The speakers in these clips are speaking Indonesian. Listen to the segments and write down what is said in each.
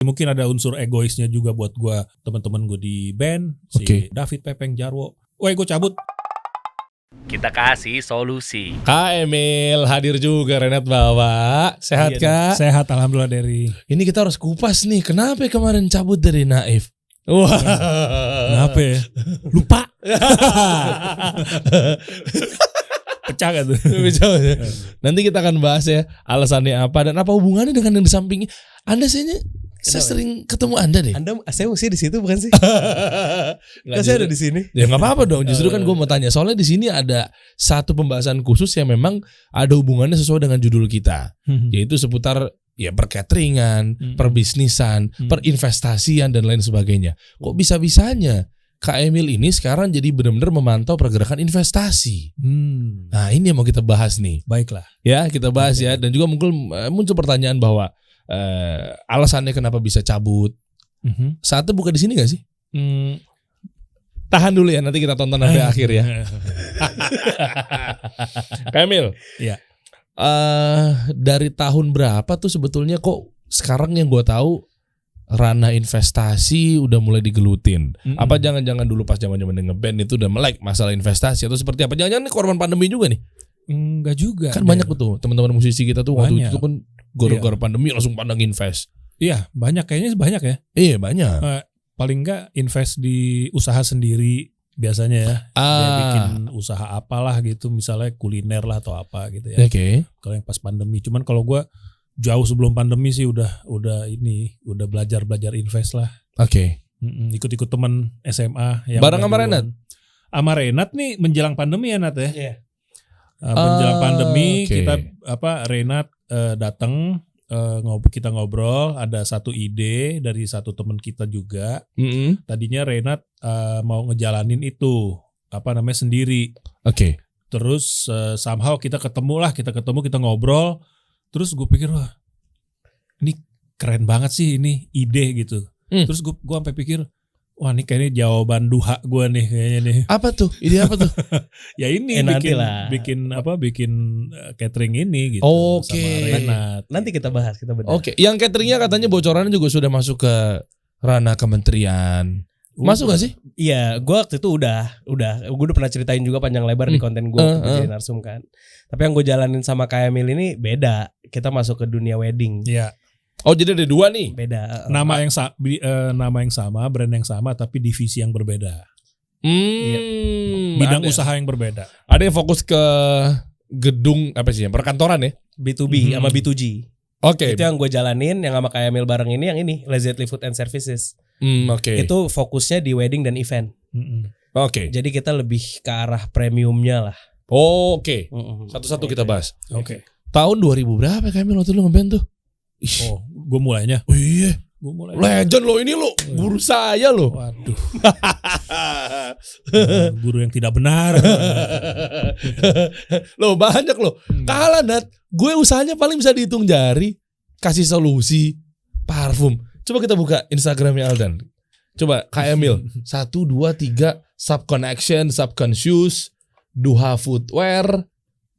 Mungkin ada unsur egoisnya juga buat gue, teman-teman gue di band, si David, Pepeng, Jarwo. Woi, gue cabut. Kita kasih solusi. Kak Emil hadir juga, Renat bawa. Sehat Kak? Sehat, alhamdulillah Dari. Ini kita harus kupas nih, kenapa kemarin cabut dari Naif? Wah, kenapa ya? Lupa. Pecah gak tuh? Nanti kita akan bahas ya alasannya apa dan apa hubungannya dengan yang di sampingnya. Anda saya sering ketemu Anda deh. Saya mesti di situ bukan sih? Nggak, saya ada di sini. Ya nggak apa-apa dong. Justru kan gue mau tanya. Soalnya di sini ada satu pembahasan khusus yang memang ada hubungannya sesuai dengan judul kita, yaitu seputar ya percateringan, perbisnisan, perinvestasian dan lain sebagainya. Kok bisa-bisanya Kak Emil ini sekarang jadi benar-benar memantau pergerakan investasi. Nah ini yang mau kita bahas nih. Baiklah. Ya kita bahas ya. Dan juga muncul pertanyaan bahwa alasannya kenapa bisa cabut. Saatnya buka di sini gak sih? Tahan dulu ya, nanti kita tonton sampai akhir ya. Kak Emil, ya. Dari tahun berapa tuh sebetulnya kok sekarang yang gue tahu ranah investasi udah mulai digelutin? Apa jangan-jangan dulu pas zaman-zaman ngeband itu udah melek masalah investasi atau seperti apa? Jangan-jangan ini korban pandemi juga nih? Enggak juga. Kan banyak tuh teman-teman musisi kita tuh waktu itu kan gara-gara pandemi langsung pandang invest. Iya, banyak, kayaknya banyak ya. Iya, banyak. Paling enggak invest di usaha sendiri biasanya ya. Dia bikin usaha apalah gitu, misalnya kuliner lah atau apa gitu ya. Kalau yang pas pandemi. Cuman kalau gue jauh sebelum pandemi sih udah belajar invest lah. Ikut-ikut teman SMA yang bareng sama Renat. Sama Renat nih menjelang pandemi ya Nat ya. Iya. Menjelang pandemi kita Renat datang, kita ngobrol, ada satu ide dari satu teman kita juga. Tadinya Renat mau ngejalanin itu sendiri. Terus somehow kita ketemu, kita ngobrol. Terus gue pikir, wah ini keren banget sih ini ide gitu. Terus gue sampai pikir, wah ini kayaknya jawaban duha gue nih kayaknya nih. Apa tuh? Ide apa tuh? Ya ini bikin catering ini gitu. Sama Renat. Nanti kita bahas, kita bedah. Yang cateringnya katanya bocorannya juga sudah masuk ke ranah kementerian. Masuk gak sih? Iya, gue waktu itu udah gue udah pernah ceritain juga panjang lebar di konten gue jadi narsum kan. Tapi yang gue jalanin sama Kak Emil ini beda. Kita masuk ke dunia wedding. Iya. Oh jadi ada dua nih. Beda. Nama yang sama, brand yang sama, tapi divisi yang berbeda. Bidang usaha yang berbeda. Ada yang fokus ke gedung perkantoran ya? B2B sama B2G. Itu yang gue jalanin, yang sama Kak Emil bareng ini, yang ini Lazzetli Food and Services. Itu fokusnya di wedding dan event. Jadi kita lebih ke arah premiumnya lah. Satu-satu kita bahas. Tahun 2000 berapa Kak Emil waktu lu ngeband tuh? Gue mulainya. Oh iya. Legend lo ini lo, guru saya lo. Waduh. Guru yang tidak benar. Lo banyak lo. Kalah Nat. Gue usahanya paling bisa dihitung jari. Kasih solusi parfum. Coba kita buka Instagramnya Aldan. Coba Kak Emil 1, 2, 3 Subconnection, Subconscious, Duha Footwear,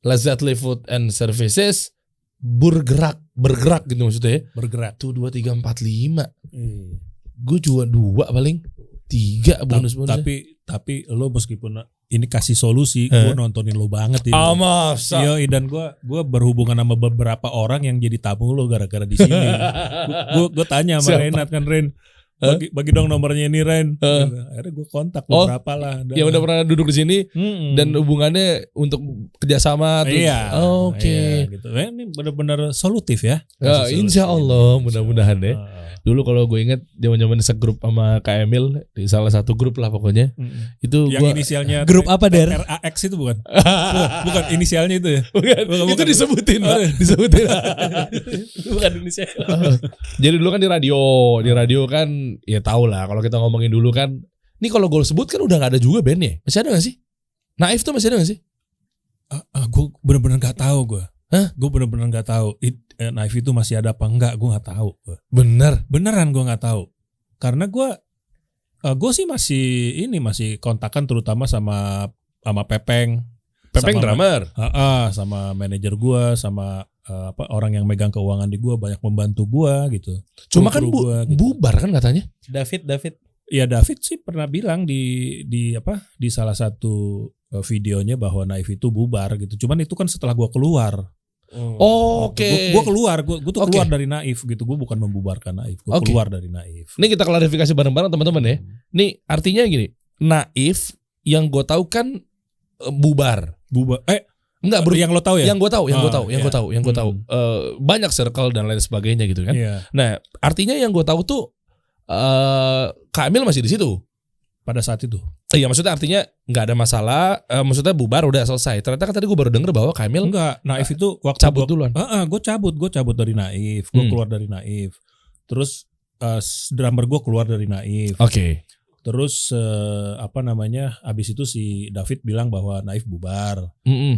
Lazzetli Food and Services, bergerak gitu maksudnya ya. Bergerak. 1, 2, 3, 4, 5. Gue cuma 2 paling 3 bonus. Tapi lo meskipun ini kasih solusi, gue nontonin lo banget ini. Masa? Iya, dan gue berhubungan sama beberapa orang yang jadi tamu lo gara-gara di sini. Gue tanya sama Renat kan, Ren, bagi dong nomornya ini Ren. Akhirnya gue kontak beberapa lah. Yang udah pernah duduk di sini dan hubungannya untuk kerjasama. Iya. Iya, gitu. Ini benar-benar solutif ya. Insya Allah mudah-mudahan ya. Dulu kalau gue inget zaman-zaman segrup sama Kak Emil di salah satu grup lah pokoknya. Itu yang inisialnya grup apa Der? RAX itu bukan? Bukan inisialnya itu ya. Bukan. Itu disebutin, Pak. Disebutin. Bukan inisial. Jadi dulu kan di radio kan ya tau lah kalau kita ngomongin dulu kan. Ini kalau gue sebut kan udah gak ada juga bandnya. Masih ada gak sih? Naif tuh masih ada gak sih? Gue bener-bener gak tahu gue. Gue bener-bener gak tahu. Naif itu masih ada apa enggak, gue gak tahu. Beneran gue gak tahu. Karena gue sih masih kontakan terutama sama Pepeng. Pepeng drummer. Sama manajer gue, sama orang yang megang keuangan di gue banyak membantu gue gitu. Cuma kan gua, gitu. bubar kan katanya. David. Ya David sih pernah bilang di salah satu videonya bahwa Naif itu bubar gitu. Cuman itu kan setelah gue keluar. Oke. Gue keluar, gue tuh keluar dari Naif gitu. Gue bukan membubarkan Naif, gue keluar dari Naif. Ini kita klarifikasi bareng-bareng teman-teman ya. Nih artinya gini, Naif yang gue tahu kan bubar. Enggak, yang lo tahu ya? Yang gue tahu. Banyak circle dan lain sebagainya gitu kan. Yeah. Nah, artinya yang gue tahu tuh Kak Emil masih di situ pada saat itu. Iya, maksudnya artinya nggak ada masalah. Maksudnya bubar udah selesai. Ternyata kan tadi gue baru denger bahwa Kak Emil Naif itu waktu cabut duluan. Gue cabut dari Naif. Gue keluar dari Naif. Terus drummer gue keluar dari Naif. Oke. Terus abis itu si David bilang bahwa Naif bubar.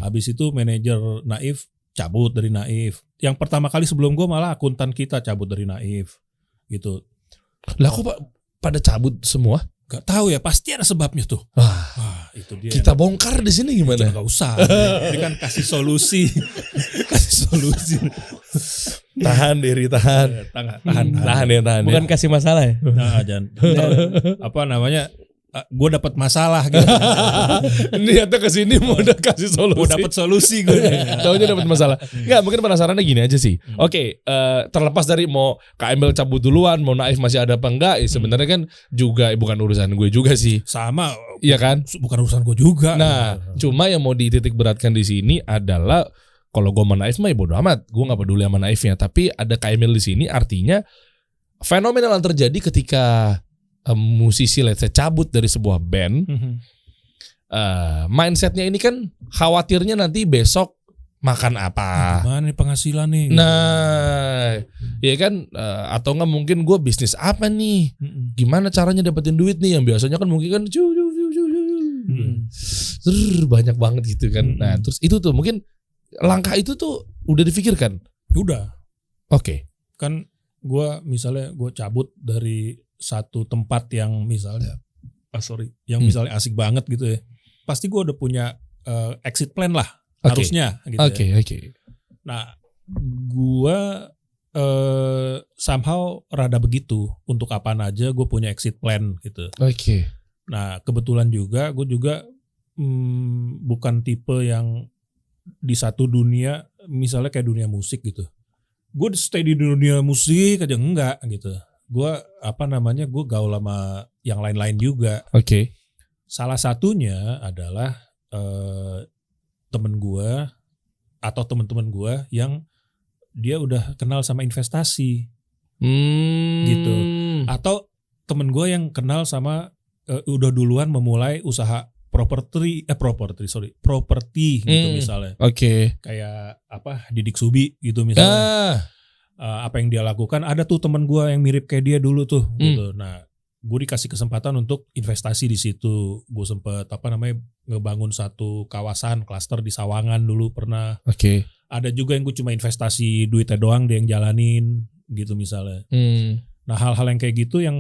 Abis itu manajer Naif cabut dari Naif. Yang pertama kali sebelum gue malah akuntan kita cabut dari Naif gitu. Lah kok pada cabut semua? Gak tahu ya, pasti ada sebabnya tuh. Itu dia. Kita bongkar di sini gimana? Gak usah. Ini kan kasih solusi. Tahan. Bukan kasih masalah ya. Nah, jangan. Gue dapat masalah gitu. Niatnya kesini mau udah kasih solusi. Mau dapat solusi gue. Taunya dapat masalah. Enggak, mungkin penasarannya gini aja sih. Oke, terlepas dari mau Kak Emil cabut duluan, mau Naif masih ada apa enggak, sebenarnya kan juga bukan urusan gue juga sih. Sama. Iya kan? Bukan urusan gue juga. Nah, cuma yang mau dititik beratkan di sini adalah kalau gue sama Naif mah ya bodo amat, gue nggak peduli sama Naifnya. Tapi ada Kak Emil di sini, artinya fenomena yang terjadi ketika musisi let's say cabut dari sebuah band, mindsetnya ini kan khawatirnya nanti besok makan apa? Gimana nih penghasilan nih? Nah, ya kan, atau nggak mungkin gue bisnis apa nih? Gimana caranya dapetin duit nih? Yang biasanya kan mungkin kan banyak banget gitu kan. Nah, terus itu tuh mungkin langkah itu tuh udah difikirkan. Udah. Oke. Kan gue misalnya gue cabut dari satu tempat yang misalnya misalnya asik banget gitu ya, pasti gue udah punya exit plan lah. Harusnya gitu. Oke. Nah, gue somehow rada begitu, untuk apaan aja gue punya exit plan gitu. Oke. Nah, kebetulan juga gue juga bukan tipe yang di satu dunia, misalnya kayak dunia musik gitu. Gue stay di dunia musik aja enggak gitu. Gue gue gaul sama yang lain-lain juga. Oke. Salah satunya adalah temen gue atau teman-teman gue yang dia udah kenal sama investasi, gitu. Atau temen gue yang kenal sama udah duluan memulai usaha properti gitu misalnya. Oke. Kayak Didik Subi gitu misalnya. Apa yang dia lakukan, ada tuh temen gue yang mirip kayak dia dulu tuh gitu. Nah, gue dikasih kesempatan untuk investasi di situ. Gue sempet ngebangun satu kawasan klaster di Sawangan dulu pernah. Oke. Ada juga yang gue cuma investasi duitnya doang, dia yang jalanin gitu misalnya. Nah, hal-hal yang kayak gitu yang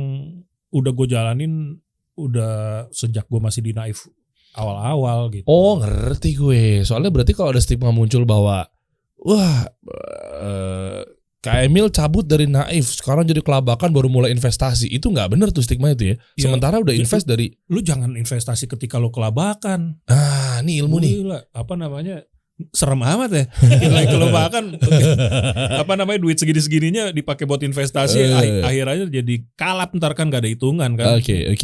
udah gue jalanin udah sejak gue masih di Naif awal-awal gitu. Oh, ngerti gue. Soalnya berarti kalau ada stigma muncul bahwa Kak Emil cabut dari Naif, sekarang jadi kelabakan baru mulai investasi. Itu nggak bener tuh stigma itu ya. Sementara udah invest dari. Lu jangan investasi ketika lo kelabakan. Ini ilmu nih. Serem amat ya. Kita kelabakan. Duit segini-segininya dipakai buat investasi. Akhirnya jadi kalap, ntar kan gak ada hitungan kan. Oke.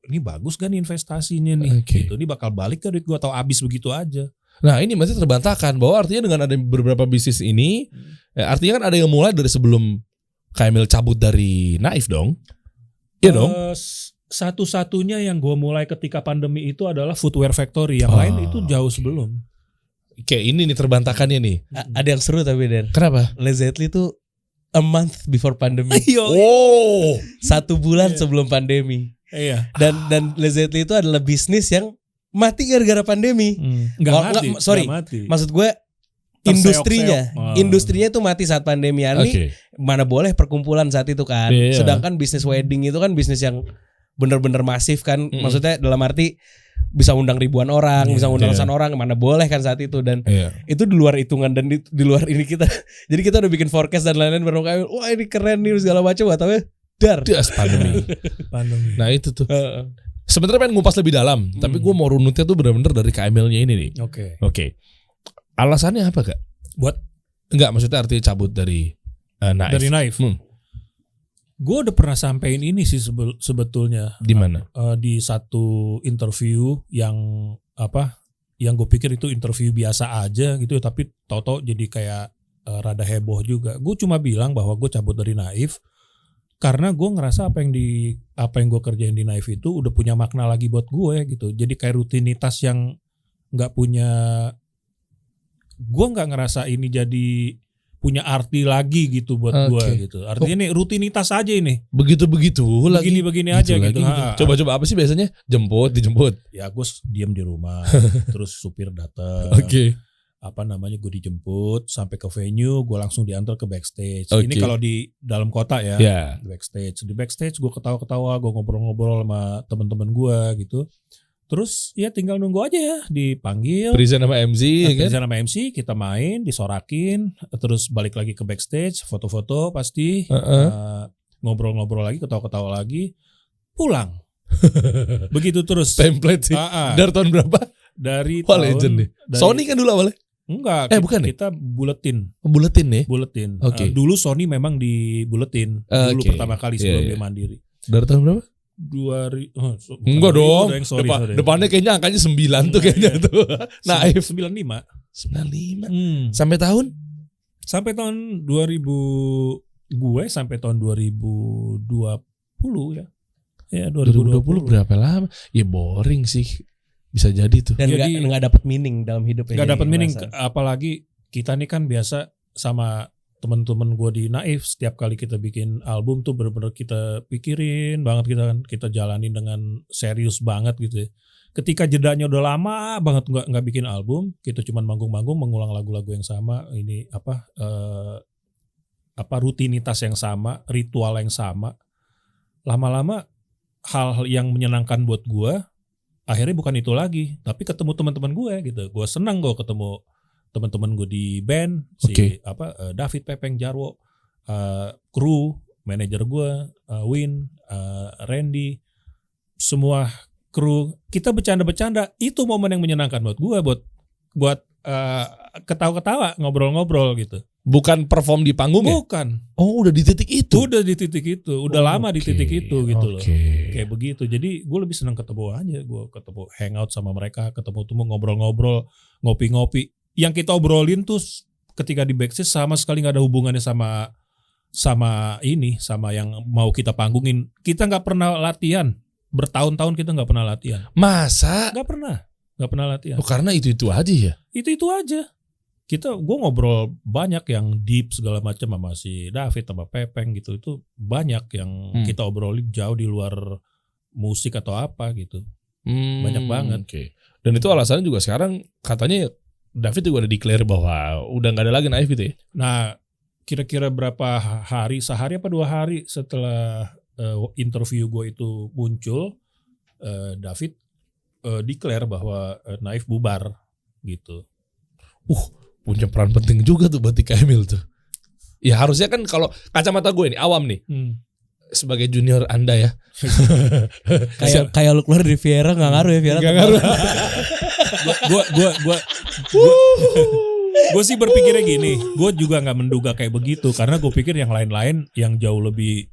Ini bagus kan investasinya nih. Gitu. Ini bakal balik ke duit gue atau habis begitu aja. Nah, ini masih terbantahkan bahwa artinya dengan ada beberapa bisnis ini, artinya kan ada yang mulai dari sebelum Kak Emil cabut dari Naif dong. Iya dong. Satu-satunya yang gue mulai ketika pandemi itu adalah Footwear Factory. Yang lain itu jauh sebelum. Kayak ini nih terbantahkannya nih. Ada yang seru tapi Den. Kenapa? Lazily tuh a month before pandemi. Wow. 1 bulan sebelum pandemi. Iya. Dan Lazily itu adalah bisnis yang mati gara-gara pandemi. Nggak mati. Maksud gue industrinya itu mati saat pandemi. Mana boleh perkumpulan saat itu kan. Sedangkan bisnis wedding itu kan bisnis yang benar-benar masif kan. Maksudnya dalam arti bisa undang ribuan orang, bisa undang ratusan orang, mana boleh kan saat itu. Dan itu di luar hitungan dan di luar ini kita. Jadi kita udah bikin forecast dan lain-lain baru kayak wah ini keren nih segala macam, atau dar pandemi. Nah itu tuh. Sebenarnya pengen ngupas lebih dalam, tapi gue mau runutnya tuh bener-bener dari KML-nya ini nih. Oke. Alasannya apa Kak? Buat enggak, maksudnya artinya cabut dari Naif. Dari Naif. Gue udah pernah sampein ini sih sebetulnya. Di mana? Di satu interview yang yang gue pikir itu interview biasa aja gitu, tapi tahu-tahu jadi kayak rada heboh juga. Gue cuma bilang bahwa gue cabut dari Naif karena gue ngerasa apa yang gue kerjain di Naif itu udah punya makna lagi buat gue gitu. Jadi kayak rutinitas yang nggak punya, gue nggak ngerasa ini jadi punya arti lagi gitu buat gue gitu. Artinya nih rutinitas aja ini. Begitu-begitu lagi. Begini aja gitu. Coba-coba apa sih biasanya? Dijemput. Ya gue diam di rumah, terus supir datang. Gue dijemput sampai ke venue, gue langsung diantar ke backstage. Ini kalau di dalam kota ya. Backstage. Di backstage gue ketawa-ketawa, gue ngobrol-ngobrol sama teman-teman gue gitu. Terus ya tinggal nunggu aja ya, dipanggil. Present sama MC, Present sama MC, kita main, disorakin, terus balik lagi ke backstage, foto-foto pasti, ngobrol-ngobrol lagi, ketawa-ketawa lagi, pulang. Begitu terus. Template sih. Dari tahun berapa? Dari tahun. Legend nih. Sony kan dulu awalnya? Enggak, bukan kita buletin. Buletin nih? Buletin. Dulu Sony memang di buletin. Dulu pertama kali sebelum dia mandiri. Dari tahun berapa? Enggak dong. Depannya kayaknya angkanya 9 tuh kayaknya tuh. Naif 95. Sampai tahun 2000, gue sampai tahun 2020 ya. Ya 2020 berapa lama? Ya boring sih. Bisa jadi tuh. Dan enggak dapat meaning dalam hidupnya. Enggak dapat meaning, apalagi kita nih kan biasa sama teman-teman gue di Naif, setiap kali kita bikin album tuh benar-benar kita pikirin banget, kita jalanin dengan serius banget gitu ya. Ketika jedanya udah lama banget nggak bikin album, kita cuman manggung-manggung mengulang lagu-lagu yang sama, ini rutinitas yang sama, ritual yang sama. Lama-lama hal yang menyenangkan buat gue akhirnya bukan itu lagi, tapi ketemu teman-teman gue gitu. Gue senang gue ketemu teman-teman gue di band, David, Pepeng, Jarwo, kru, manajer gue, Win, Randy, semua kru, kita bercanda-bercanda. Itu momen yang menyenangkan buat gue, buat ketawa-ketawa, ngobrol-ngobrol gitu. Bukan perform di panggung Bukan. Oh, udah di titik itu. Udah di titik itu, udah lama di titik itu gitu loh. Kayak begitu. Jadi gue lebih senang ketemu aja, gue ketemu hangout sama mereka, ketemu ngobrol-ngobrol, ngopi-ngopi. Yang kita obrolin tuh ketika di backstage sama sekali nggak ada hubungannya sama yang mau kita panggungin. Kita nggak pernah latihan, bertahun-tahun kita nggak pernah latihan. Masa? Nggak pernah latihan. Karena itu aja ya. Itu aja. Gue ngobrol banyak yang deep segala macam sama si David sama Pepeng gitu. Itu banyak yang kita obrolin jauh di luar musik atau apa gitu. Banyak banget. Dan itu alasannya juga sekarang katanya David juga udah declare bahwa udah gak ada lagi Naif gitu ya. Nah, kira-kira berapa hari, sehari apa 2 hari setelah interview gue itu muncul, David declare bahwa Naif bubar gitu. Punya peran penting juga tuh buat Tika Emil tuh. Ya harusnya kan kalau kacamata gue nih, awam nih. Sebagai junior Anda ya. Kayak lu keluar dari Viera nggak ngaruh ya Viera. Nggak ngaruh. Gue sih berpikirnya gini, gue juga nggak menduga kayak begitu karena gue pikir yang lain-lain yang jauh lebih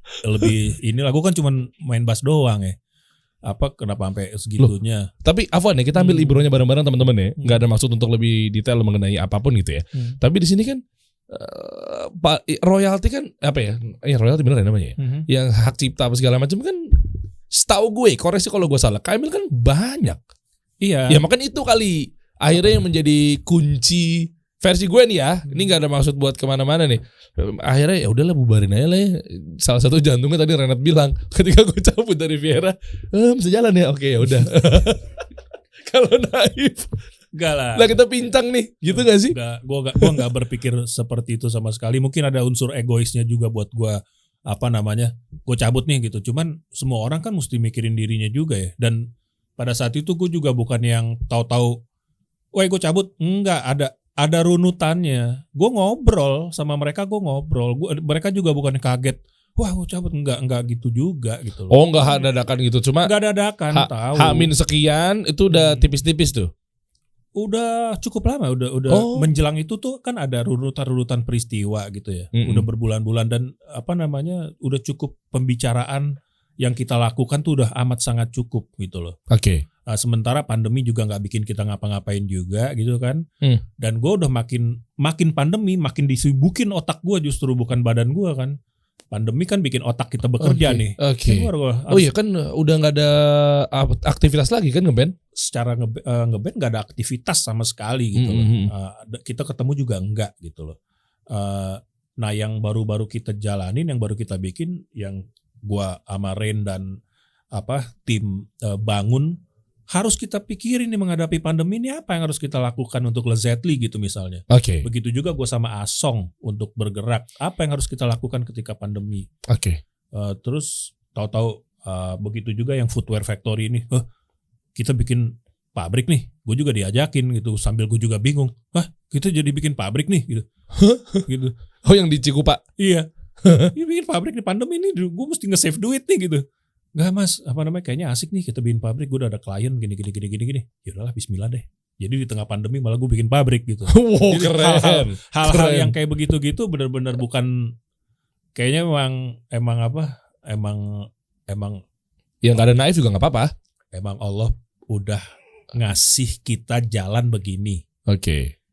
inilah. Gue kan cuma main bass doang ya. Kenapa sampai segitunya? Tapi Afwan ya, kita ambil libronya bareng-bareng teman-teman ya. Nggak ada maksud untuk lebih detail mengenai apapun gitu ya. Tapi di sini kan royalti kan apa ya? Royalti bener ya namanya ya. Yang hak cipta apa segala macam kan, setahu gue, koreksi kalau gue salah, Kamil kan banyak. Iya. Ya makanya itu kali akhirnya yang menjadi kunci versi gue nih ya. Ini nggak ada maksud buat kemana-mana nih. Akhirnya ya udahlah bubarin aja lah ya. Salah satu jantungnya tadi Renat bilang ketika gue cabut dari Viera, bisa jalan ya. Oke ya udah. Kalau Naif. Enggak lah. Lah kita pincang nih, gitu gak sih? Gue gak berpikir seperti itu sama sekali. Mungkin ada unsur egoisnya juga buat gue, gue cabut nih gitu. Cuman semua orang kan mesti mikirin dirinya juga ya. Dan pada saat itu gue juga bukan yang tahu-tahu, wah gue cabut, enggak, ada runutannya. Gue ngobrol sama mereka, mereka juga bukan kaget. Wah, gue cabut, enggak gitu juga gitu loh. Oh, enggak dadakan gitu, cuma enggak dadakan, tahu. H-min sekian itu udah tipis-tipis tuh. Udah cukup lama, udah menjelang itu tuh kan ada runutan peristiwa gitu ya. Udah berbulan-bulan dan udah cukup pembicaraan yang kita lakukan tuh udah amat sangat cukup gitu loh. Oke. Nah, sementara pandemi juga nggak bikin kita ngapa-ngapain juga gitu kan. Dan gue udah makin pandemi makin disibukin otak gue justru bukan badan gue kan. Pandemi kan bikin otak kita bekerja nih. Oke. Oh iya kan udah nggak ada aktivitas lagi kan ngeband? Secara ngeband nggak ada aktivitas sama sekali gitu loh. Kita ketemu juga enggak gitu loh. Nah yang baru-baru kita jalanin, yang baru kita bikin, yang gua sama Ren dan tim bangun, harus kita pikirin nih menghadapi pandemi ini apa yang harus kita lakukan untuk Led Zeppelin gitu misalnya. Oke. Begitu juga gue sama Asong untuk bergerak. Apa yang harus kita lakukan ketika pandemi? Oke. Terus tahu-tahu begitu juga yang Footwear Factory ini. Kita bikin pabrik nih. Gue juga diajakin gitu. Sambil gue juga bingung. Kita jadi bikin pabrik nih gitu. Gitu. Oh yang di Cikupa? Iya. Ini bikin pabrik nih pandemi nih. Gue mesti nge-save duit nih gitu. Enggak mas, kayaknya asik nih kita bikin pabrik, gue udah ada klien gini. Ya udahlah bismillah deh. Jadi di tengah pandemi malah gue bikin pabrik gitu. Wow, keren. Hal-hal yang kayak begitu-gitu benar-benar bukan, kayaknya emang yang nggak ada naif juga nggak apa-apa. Emang Allah udah ngasih kita jalan begini. Oke.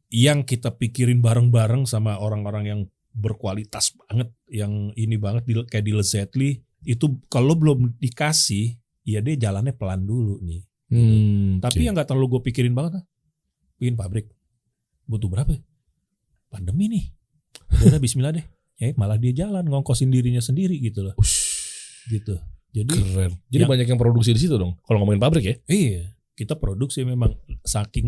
Yang kita pikirin bareng-bareng sama orang-orang yang berkualitas banget, yang ini banget kayak di Led Zeppelin. Itu kalau belum dikasih, ya dia jalannya pelan dulu nih. Tapi yang nggak terlalu gue pikirin banget, bikin pabrik butuh berapa? Pandemi nih, udah Bismillah deh. Ya malah dia jalan ngongkosin dirinya sendiri gitu loh. Gitu. Jadi keren. Jadi banyak yang produksi di situ dong. Kalau ngomongin pabrik ya? Iya, kita produksi memang saking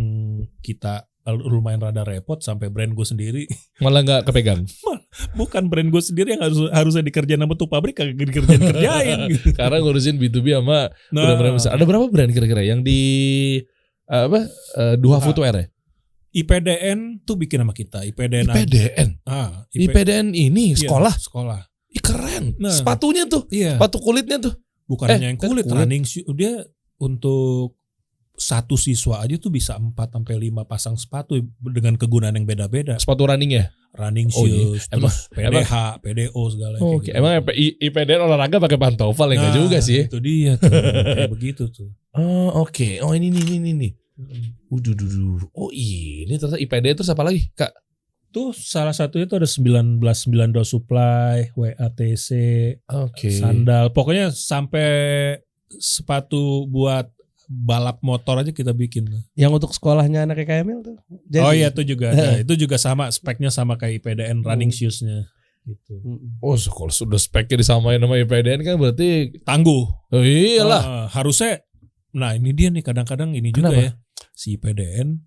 kita lumayan rada repot sampai brand gue sendiri malah nggak kepegang. Bukan brand gue sendiri yang harusnya dikerjain sama tuh pabrik kagak dikerjain gitu. Karena ngurusin B2B sama brand-brand besar. Ada berapa brand kira-kira yang di Duha Footwear ya? IPDN tuh bikin sama kita. IPDN ini sekolah. Iya, sekolah. Keren. Sepatunya tuh. Iya. Sepatu kulitnya tuh. Bukan hanya yang kulit. Running shoe dia untuk satu siswa aja tuh bisa 4-5 pasang sepatu dengan kegunaan yang beda-beda. Sepatu running ya? Running shoes, terus PDH, PDO segala. Oke. Gitu. Emang IPDN olahraga pakai pantofel enggak juga sih? Itu dia tuh. Kayak begitu tuh. Oh oke. Oh ini nih. Oh ini ternyata IPDN terus apa lagi Kak? Tuh salah satunya tuh ada 19 Supply, WATC, sandal. Pokoknya sampai sepatu buat balap motor aja kita bikin. Yang untuk sekolahnya anak KML tuh. Jadi. Oh iya itu juga ada. Itu juga sama speknya sama kayak IPDN running shoes-nya gitu. Oh kalau sudah speknya disamain sama IPDN kan berarti tangguh. Oh iyalah. Harusnya. Nah ini dia nih kadang-kadang ini juga ya. Si IPDN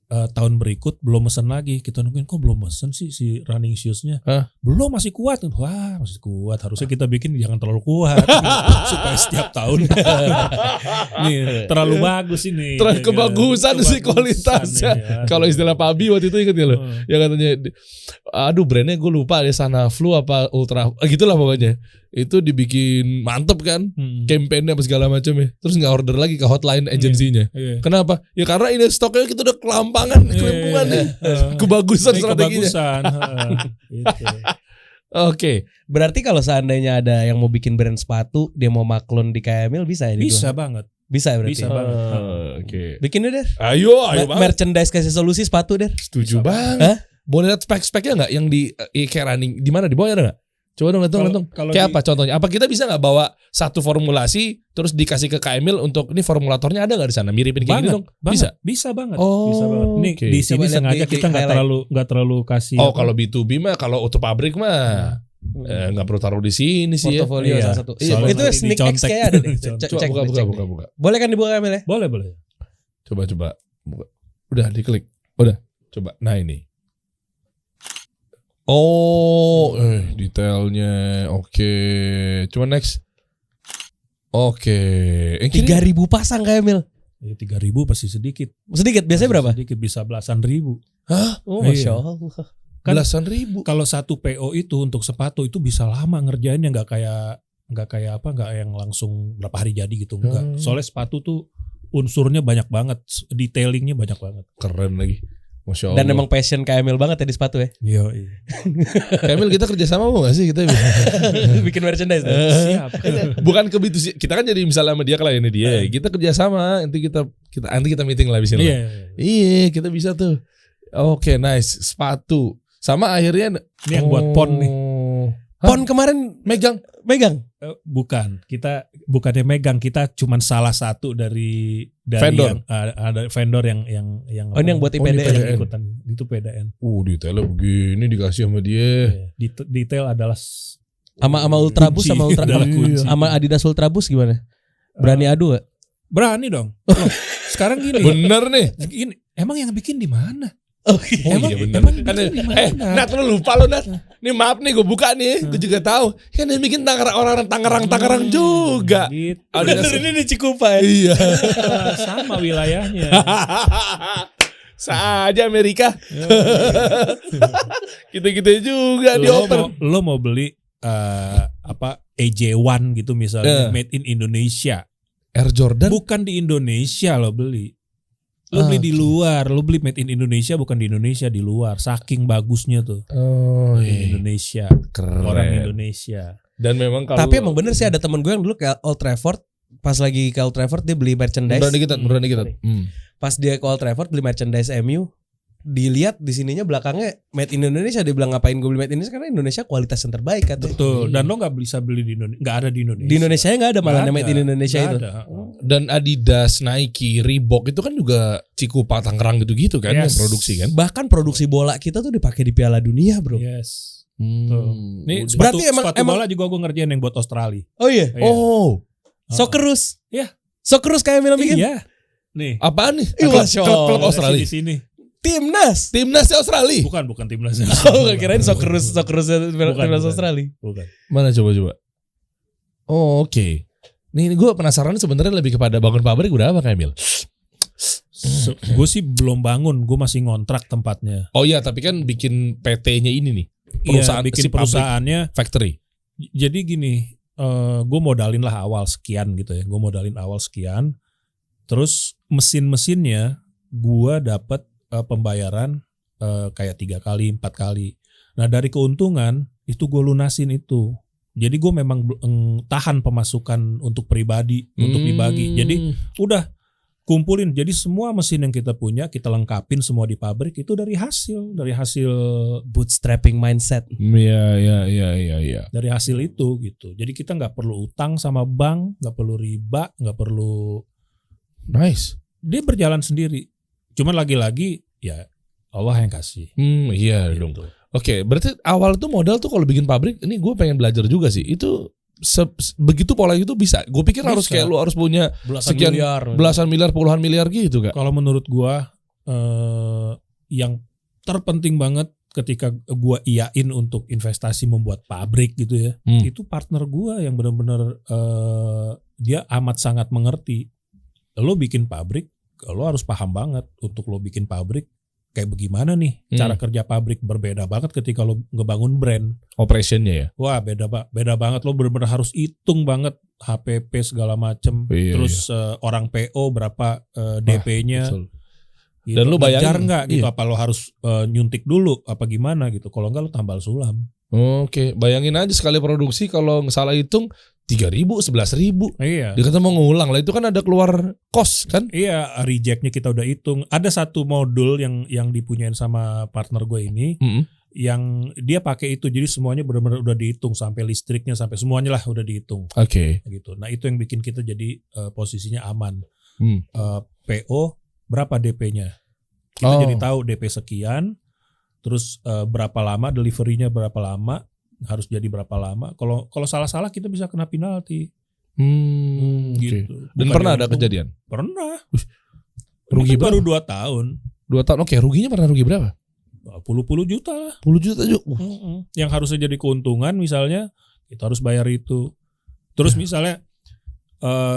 tahun berikut belum mesen lagi. Kita nungguin kok belum mesen sih si running shoes-nya. Belum, masih kuat. Wah masih kuat. Harusnya kita bikin jangan terlalu kuat supaya setiap tahun nih terlalu bagus ini. Terus kebagusan sih kualitasnya. Ya. Kalau istilah Pak Abi waktu itu ingat ya lo. Yang katanya aduh brandnya gue lupa ada Sana Flu apa Ultra gitulah pokoknya. Itu dibikin mantep kan, campaign-nya apa segala macam ya. Terus nggak order lagi ke hotline agensinya. Kenapa? Ya karena ini stoknya kita udah kelampangan, kelimpungan nih. Kebagusan strateginya. Gitu. Oke. Berarti kalau seandainya ada yang mau bikin brand sepatu, dia mau maklon di KML bisa ya? Bisa banget. Bisa berarti. Bisa banget. Oke. Bikin deh. Ayo banget. Merchandise kasih solusi sepatu deh. Setuju banget. Boleh lihat spek-speknya nggak yang di kayak running di mana di bawah ada nggak? Coba dong lihat. Kayak apa contohnya? Apa kita bisa nggak bawa satu formulasi terus dikasih ke KML untuk ini formulatornya ada nggak di sana miripin kayak gini dong? Bisa banget. Bisa banget. Ini di sini sengaja kita nggak terlalu kasih. Oh kalau B2B mah kalau untuk pabrik mah nggak perlu taruh di sini sih. Portofolio salah satu. Itu sneak X kayak ada deh. Cek buka. Boleh kan dibuka KML ya? Boleh. Coba buka. Udah diklik. Udah. Coba. Nah ini. Oh, detailnya oke. Cuma next. Oke. 3.000 pasang KML. 3.000 pasti sedikit. Sedikit, biasanya berapa? Sedikit, bisa belasan ribu. Hah? Oh, Masya Allah. Kan belasan ribu. Kalau satu PO itu untuk sepatu itu bisa lama ngerjainnya, nggak yang langsung berapa hari jadi gitu, enggak. Soalnya sepatu tuh unsurnya banyak banget, detailingnya banyak banget. Keren lagi. Masya Allah. Dan emang passion KML banget ya di sepatu ya. Iya. KML kita kerjasama mau gak sih kita? Bikin merchandise. Siap. Bukan ke B2C. Kita kan jadi misalnya sama dia kliennya dia. Kita kerjasama. Nanti kita meeting lah abis ini. Iya, kita bisa tuh. Oke, nice. Sepatu. Sama akhirnya ini yang buat pon nih. Pon kemarin megang. Bukan, kita bukannya megang, kita cuman salah satu dari vendor. Yang ada vendor yang oh, ini yang buat IPDN. Ikutan itu PDN. Detailnya begini dikasih sama dia. Detail adalah sama Ultrabus sama Adidas Ultrabus gimana? Berani adu gak? Berani dong. Loh, sekarang gini. Bener nih. Gini, emang yang bikin di mana? Iya bener. Nat lu lupa lo Nat. Nih maaf nih gue buka nih. Gue juga tahu. Kan yang bikin orang Tangerang juga. Gitu. Ini di Cikupa ya. Iya. Sama wilayahnya. Saja Amerika. Kita juga dioper. Lo mau beli AJ1 gitu misalnya, made in Indonesia. Air Jordan bukan di Indonesia lo beli. Lo beli di luar, lo beli made in Indonesia, bukan di Indonesia, di luar. Saking bagusnya tuh. Di Indonesia. Keren. Orang Indonesia. Dan memang kalau tapi emang bener sih, ada temen gue yang dulu ke Old Trafford, pas lagi ke Old Trafford dia beli merchandise. Murah dikit. Pas dia ke Old Trafford beli merchandise MU, dilihat di sininya belakangnya made in Indonesia. Dia bilang ngapain gue beli made in Indonesia, karena Indonesia kualitas yang terbaik katanya. Betul. Dan lo nggak bisa beli di Indonesia, nggak ada di Indonesia. Di Indonesia nggak ada malah made in Indonesia itu. Dan Adidas, Nike, Reebok itu kan juga Cikupa, Tangerang gitu-gitu kan yang produksi kan. Bahkan produksi bola kita tuh dipakai di Piala Dunia bro. Yes. Nih berarti sepatu bola juga gue ngerjain yang buat Australia. Oh iya. Socceroos. Iya. Socceroos kayak bilang bikin. Iya. Nih. Apaan nih? Klub Australia. Di sini. Timnasnya Australia. Bukan timnas. Oh, kirain Socceroos timnas Australia. Bukan. Mana coba. Oh, oke. Nih gue penasaran sebenarnya lebih kepada bangun pabrik udah apa Kamil? Gue sih belum bangun, gue masih ngontrak tempatnya. Oh iya, tapi kan bikin PT-nya ini nih. Perusahaan bikin perusahaannya factory. Jadi gini, gue modalin lah awal sekian gitu ya. Gue modalin awal sekian. Terus mesin-mesinnya gue dapat pembayaran kayak 3 kali, 4 kali. Nah dari keuntungan itu gue lunasin itu. Jadi gue memang tahan pemasukan untuk pribadi, untuk dibagi. Jadi udah kumpulin. Jadi semua mesin yang kita punya kita lengkapin semua di pabrik itu dari hasil bootstrapping mindset. Iya. Dari hasil itu gitu. Jadi kita nggak perlu utang sama bank, nggak perlu riba, nggak perlu. Nice. Dia berjalan sendiri. Cuman lagi-lagi ya Allah yang kasih. Iya gitu. Dong. Oke, berarti awal tuh modal tuh kalau bikin pabrik, ini gue pengen belajar juga sih. Itu begitu pola itu bisa. Gue pikir bisa. Harus kayak lu harus punya belasan miliar, puluhan miliar gitu gak? Kalau menurut gue yang terpenting banget ketika gue iyain untuk investasi membuat pabrik gitu ya, itu partner gue yang benar-benar dia amat sangat mengerti. Lo bikin pabrik, lo harus paham banget untuk lo bikin pabrik. Kayak bagaimana nih cara kerja pabrik, berbeda banget ketika lo ngebangun brand. Operationnya ya? Wah beda banget, lo benar-benar harus hitung banget HPP segala macem. Terus orang PO berapa DP-nya. Gitu. Dan lo bayangin nggak gitu, apa lo harus nyuntik dulu apa gimana gitu. Kalau enggak lo tambal sulam. Oke, bayangin aja sekali produksi kalau salah hitung 3.000, 11.000. Iya. Dia kata mau ngulang lah, itu kan ada keluar kos kan? Iya, rejectnya kita udah hitung. Ada satu modul yang dipunyain sama partner gue ini, yang dia pakai itu, jadi semuanya benar-benar udah dihitung sampai listriknya, sampai semuanya lah udah dihitung. Oke. Gitu. Nah itu yang bikin kita jadi posisinya aman. PO berapa DP-nya? Kita jadi tahu DP sekian. Terus berapa lama deliverynya, berapa lama harus jadi berapa lama. Kalau salah-salah kita bisa kena penalti. Gitu. Dan pernah ada kejadian? Pernah. Rugi baru 2 tahun. 2 tahun. Oke, ruginya pernah rugi berapa? Puluh juta lah. 10 juta juga. Yang harusnya jadi keuntungan misalnya kita harus bayar itu. Terus misalnya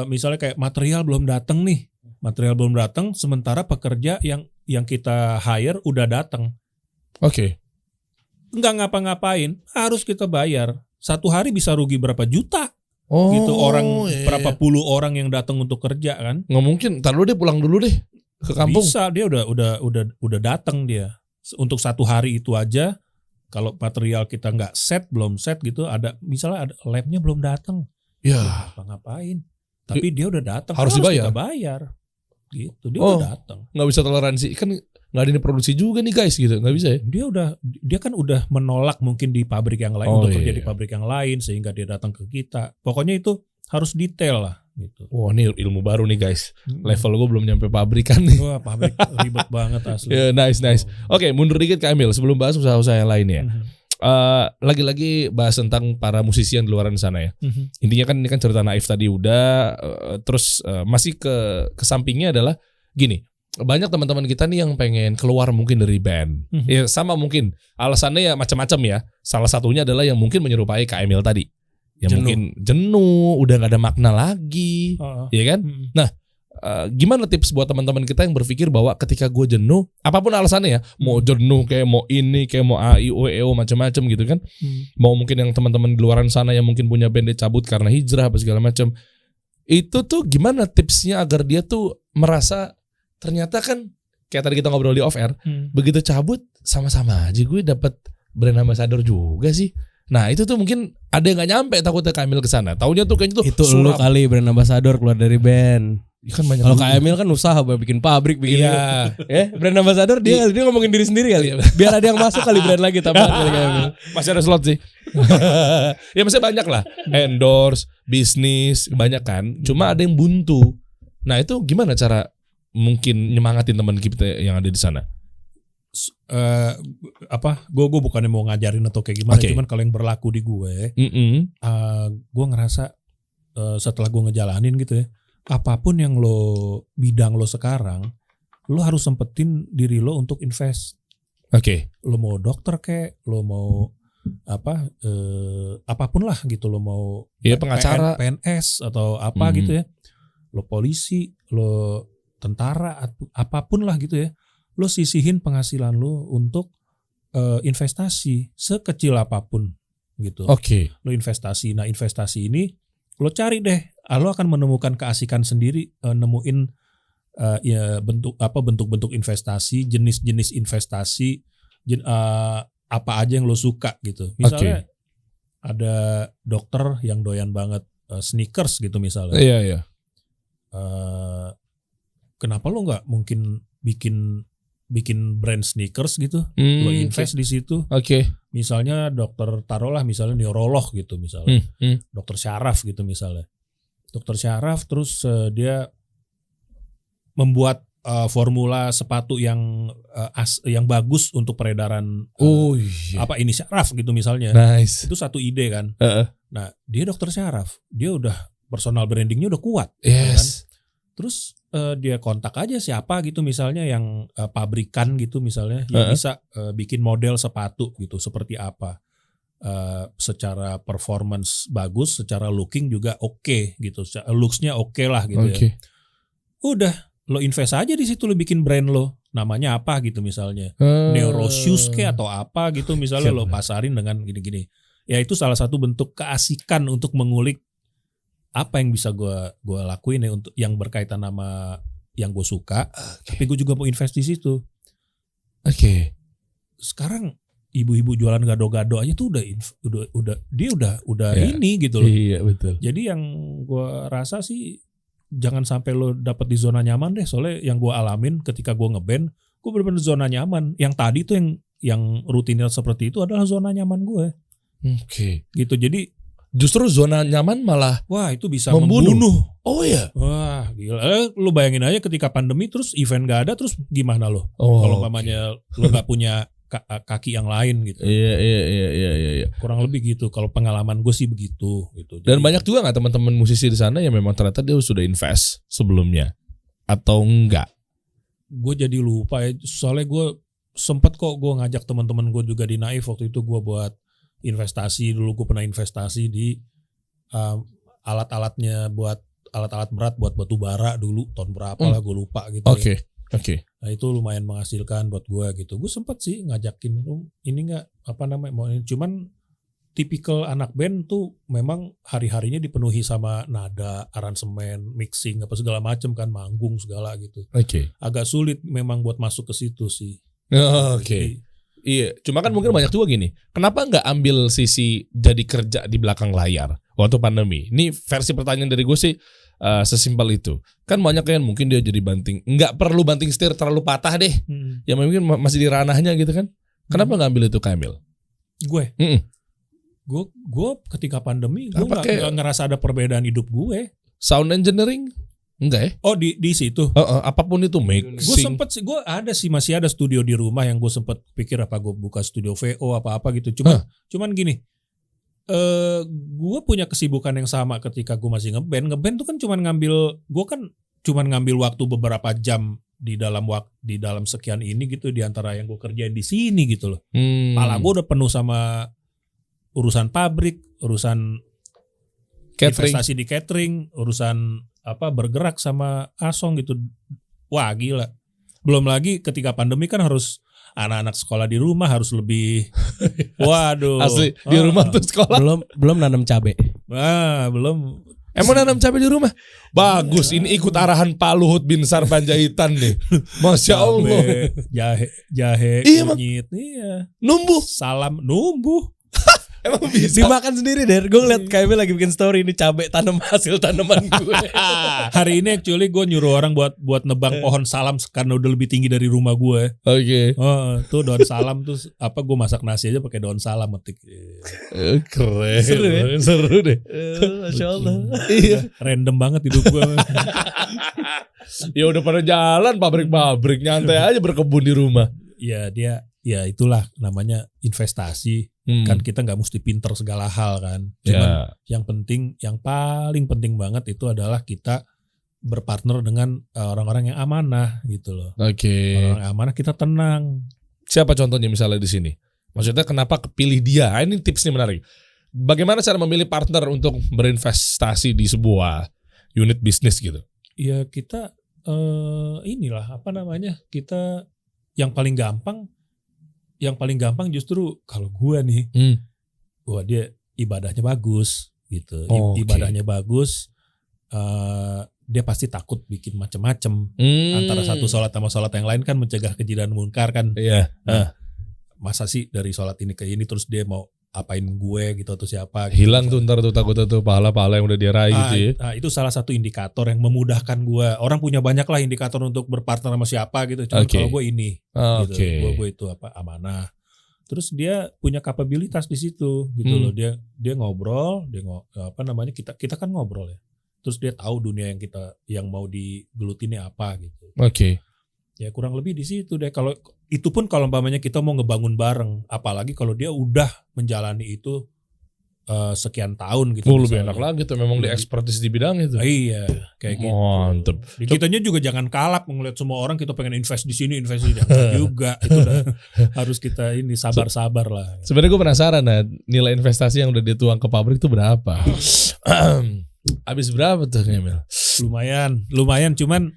misalnya kayak material belum datang nih, sementara pekerja yang kita hire udah datang. Oke. Nggak ngapa-ngapain, harus kita bayar. Satu hari bisa rugi berapa juta. Gitu orang berapa puluh orang yang datang untuk kerja kan? Nggak mungkin. Ntar dulu deh pulang dulu deh ke kampung. Bisa, dia udah datang dia. Untuk satu hari itu aja, kalau material kita nggak belum set gitu, misalnya ada labnya belum datang. Ya. Ngapain? Tapi dia udah datang. Harus dibayar. Kita bayar. Gitu, dia udah datang. Nggak bisa toleransi kan. Nggak ada ini produksi juga nih guys gitu, nggak bisa ya? Dia kan udah menolak mungkin di pabrik yang lain untuk kerja di pabrik yang lain sehingga dia datang ke kita. Pokoknya itu harus detail lah gitu. Wah, ini ilmu baru nih guys. Level gue belum nyampe pabrikan nih. Wah, pabrik ribet banget asli. Yeah, nice. Oke, mundur dikit Kak Emil sebelum bahas usaha-usaha yang lain ya. Lagi-lagi bahas tentang para musisi yang di luar sana ya. Intinya kan ini kan cerita Naif tadi udah, terus masih ke sampingnya adalah gini. Banyak teman-teman kita nih yang pengen keluar mungkin dari band. Ya sama mungkin alasannya ya macam-macam ya. Salah satunya adalah yang mungkin menyerupai Kak Emil tadi. Yang mungkin jenuh, udah gak ada makna lagi, ya kan? Nah, gimana tips buat teman-teman kita yang berpikir bahwa ketika gue jenuh, apapun alasannya ya, mau jenuh kayak mau ini, kayak mau AIO, macam-macam gitu kan? Mau mungkin yang teman-teman di luaran sana yang mungkin punya band cabut karena hijrah apa segala macam. Itu tuh gimana tipsnya agar dia tuh merasa ternyata kan kayak tadi kita ngobrol di off air, begitu cabut sama-sama aja gue dapet brand ambassador juga sih. Nah itu tuh mungkin ada yang nggak nyampe takutnya Kak Emil kesana. Taunya tuh kayaknya tuh itu lu kali brand ambassador keluar dari band. Ya kan banyak. Kalau Kak Emil kan usaha bikin pabrik, bikin brand ambassador dia ngomongin diri sendiri kali. Biar ada yang masuk kali brand lagi tambahan kali Kak Emil. Masih ada slot sih. Ya masih banyak lah. Endorse, bisnis banyak kan. Cuma ada yang buntu. Nah itu gimana cara mungkin nyemangatin teman kita yang ada di sana? Gue bukannya mau ngajarin atau kayak gimana, cuman kalau yang berlaku di gue, gue ngerasa setelah gue ngejalanin gitu ya, apapun yang bidang lo sekarang, lo harus sempetin diri lo untuk invest. Lo mau dokter kayak, lo mau apapun lah gitu, lo mau pengacara, PNS atau apa gitu ya, lo polisi, lo tentara, apapun lah gitu ya, lo sisihin penghasilan lo untuk investasi sekecil apapun gitu. Lo investasi. Nah investasi ini lo cari deh, lo akan menemukan keasikan sendiri, nemuin bentuk-bentuk investasi, jenis-jenis investasi, apa aja yang lo suka gitu. Misalnya ada dokter yang doyan banget sneakers gitu misalnya. Iya. Kenapa lo nggak mungkin bikin brand sneakers gitu, lo invest di situ. Misalnya dokter, taruhlah misalnya neurolog gitu misalnya, dokter syaraf gitu misalnya, dokter syaraf terus dia membuat formula sepatu yang bagus untuk peredaran ini syaraf gitu misalnya. Nice. Itu satu ide kan. Nah dia dokter syaraf, dia udah personal brandingnya udah kuat. Yes. Kan? Terus dia kontak aja siapa gitu misalnya yang pabrikan gitu misalnya yang bisa bikin model sepatu gitu seperti apa, secara performance bagus, secara looking juga oke gitu, looksnya oke lah gitu ya. Udah lo invest aja di situ, lo bikin brand lo, namanya apa gitu misalnya, Neuro Shoes kayak atau apa gitu misalnya, lo pasarin dengan gini-gini. Ya itu salah satu bentuk keasikan untuk mengulik apa yang bisa gue lakuin ya untuk yang berkaitan sama yang gue suka, tapi gue juga mau invest di situ. Sekarang ibu-ibu jualan gado-gado aja tuh udah ini gitu loh. Iya betul. Jadi yang gue rasa sih jangan sampai lo dapet di zona nyaman deh, soalnya yang gue alamin ketika gue ngeband, gue bener-bener zona nyaman. Yang tadi tuh yang rutinitas seperti itu adalah zona nyaman gue. Gitu, jadi justru zona nyaman malah itu bisa membunuh. Oh iya. Wah gila. Lu bayangin aja ketika pandemi terus event gak ada, terus gimana lo? Kalau umpamanya lo gak punya kaki yang lain gitu. Iya. Kurang lebih gitu. Kalau pengalaman gue sih begitu. Gitu. Dan banyak juga nggak teman-teman musisi di sana yang memang ternyata dia sudah invest sebelumnya atau enggak? Gue jadi lupa ya. Soalnya gue sempet kok gue ngajak teman-teman gue juga di Naif waktu itu, gue buat investasi dulu. Gue pernah investasi di alat-alatnya buat alat-alat berat buat batu bara dulu tahun berapa lah gue lupa gitu. Oke. Nah itu lumayan menghasilkan buat gue gitu. Gue sempet sih ngajakin ini nggak apa namanya mau ini, cuman tipikal anak band tuh memang hari-harinya dipenuhi sama nada, aransemen, mixing apa segala macam kan, manggung segala gitu. Oke. Agak sulit memang buat masuk ke situ sih. Oke. Iya, cuma kan mungkin banyak juga gini. Kenapa nggak ambil sisi jadi kerja di belakang layar waktu pandemi? Ini versi pertanyaan dari gue sih sesimpel itu. Kan banyak kan mungkin dia jadi banting, nggak perlu banting setir terlalu patah deh. Ya mungkin masih di ranahnya gitu kan. Kenapa nggak ambil itu Kamil? Gue ketika pandemi gue nggak ngerasa ada perbedaan hidup gue. Sound engineering enggak ya? Oh di situ. Apapun itu mixing. Gue sempet sih, gue masih ada studio di rumah yang gue sempet pikir apa gue buka studio VO apa gitu. Cuman gini, gue punya kesibukan yang sama ketika gue masih ngeband. Ngeband tuh kan cuman ngambil waktu beberapa jam di dalam sekian ini gitu, di antara yang gue kerjain di sini gitu loh. Pala gue udah penuh sama urusan pabrik, urusan catering, investasi di catering, urusan bergerak sama Asong gitu. Wah gila. Belum lagi ketika pandemi kan harus anak-anak sekolah di rumah harus lebih. Waduh. Asli di rumah tuh sekolah. Belum nanam cabe. Belum. Emang nanam cabai di rumah? Bagus, ini ikut arahan Pak Luhut Binsar Panjaitan nih. Masya Allah. Jahe, kunyit, iya. Numbuh. Salam numbuh. Emang bisa dimakan sendiri deh. Gue ngeliat Kamil lagi bikin story ini cabai hasil tanaman gue. Hari ini actually gue nyuruh orang buat nebang pohon salam karena udah lebih tinggi dari rumah gue. Oke. Tuh daun salam tuh gue masak nasi aja pakai daun salam metik. Keren. Seru deh. Masya Allah. Iya. Random banget hidup gue. Ya udah pada jalan pabrik-pabrik, nyantai aja berkebun di rumah. Ya itulah namanya investasi. Kan kita nggak mesti pinter segala hal kan. Cuman yang paling penting banget itu adalah kita berpartner dengan orang-orang yang amanah gitu loh. Oke. Orang yang amanah kita tenang. Siapa contohnya misalnya di sini? Maksudnya kenapa kepilih dia? Ini tips nih menarik. Bagaimana cara memilih partner untuk berinvestasi di sebuah unit bisnis gitu? Ya kita kita yang paling gampang justru kalau gue nih, wah dia ibadahnya bagus gitu, ibadahnya bagus, dia pasti takut bikin macem-macem. Antara satu sholat sama sholat yang lain kan mencegah keji dan munkar kan. Iya. Masa sih dari sholat ini ke ini terus dia mau apain gue gitu atau siapa? Gitu. Hilang tuh ntar tuh takutnya tuh pahala-pahala yang udah dia raih gitu ya. Itu salah satu indikator yang memudahkan gue. Orang punya banyak lah indikator untuk berpartner sama siapa gitu. Cuma kalau gue ini, gitu. Gue itu amanah. Terus dia punya kapabilitas di situ gitu loh. Dia ngobrol, kita kan ngobrol ya. Terus dia tahu dunia yang mau digelutinnya apa gitu. Oke. Ya kurang lebih di situ deh. Kalau itu pun kalau umpamanya kita mau ngebangun bareng, apalagi kalau dia udah menjalani itu sekian tahun gitu. Lebih enak lagi tuh memang dia ekspertis di bidang itu. Iya, kayak gitu. Mantep. Kitanya juga jangan kalap ngeliat semua orang kita pengen invest di sini, invest di juga. Itu udah harus kita ini sabar-sabar lah. Sebenarnya gue penasaran nilai investasi yang udah dituang ke pabrik itu berapa? Habis berapa tuh Kamil? Lumayan cuman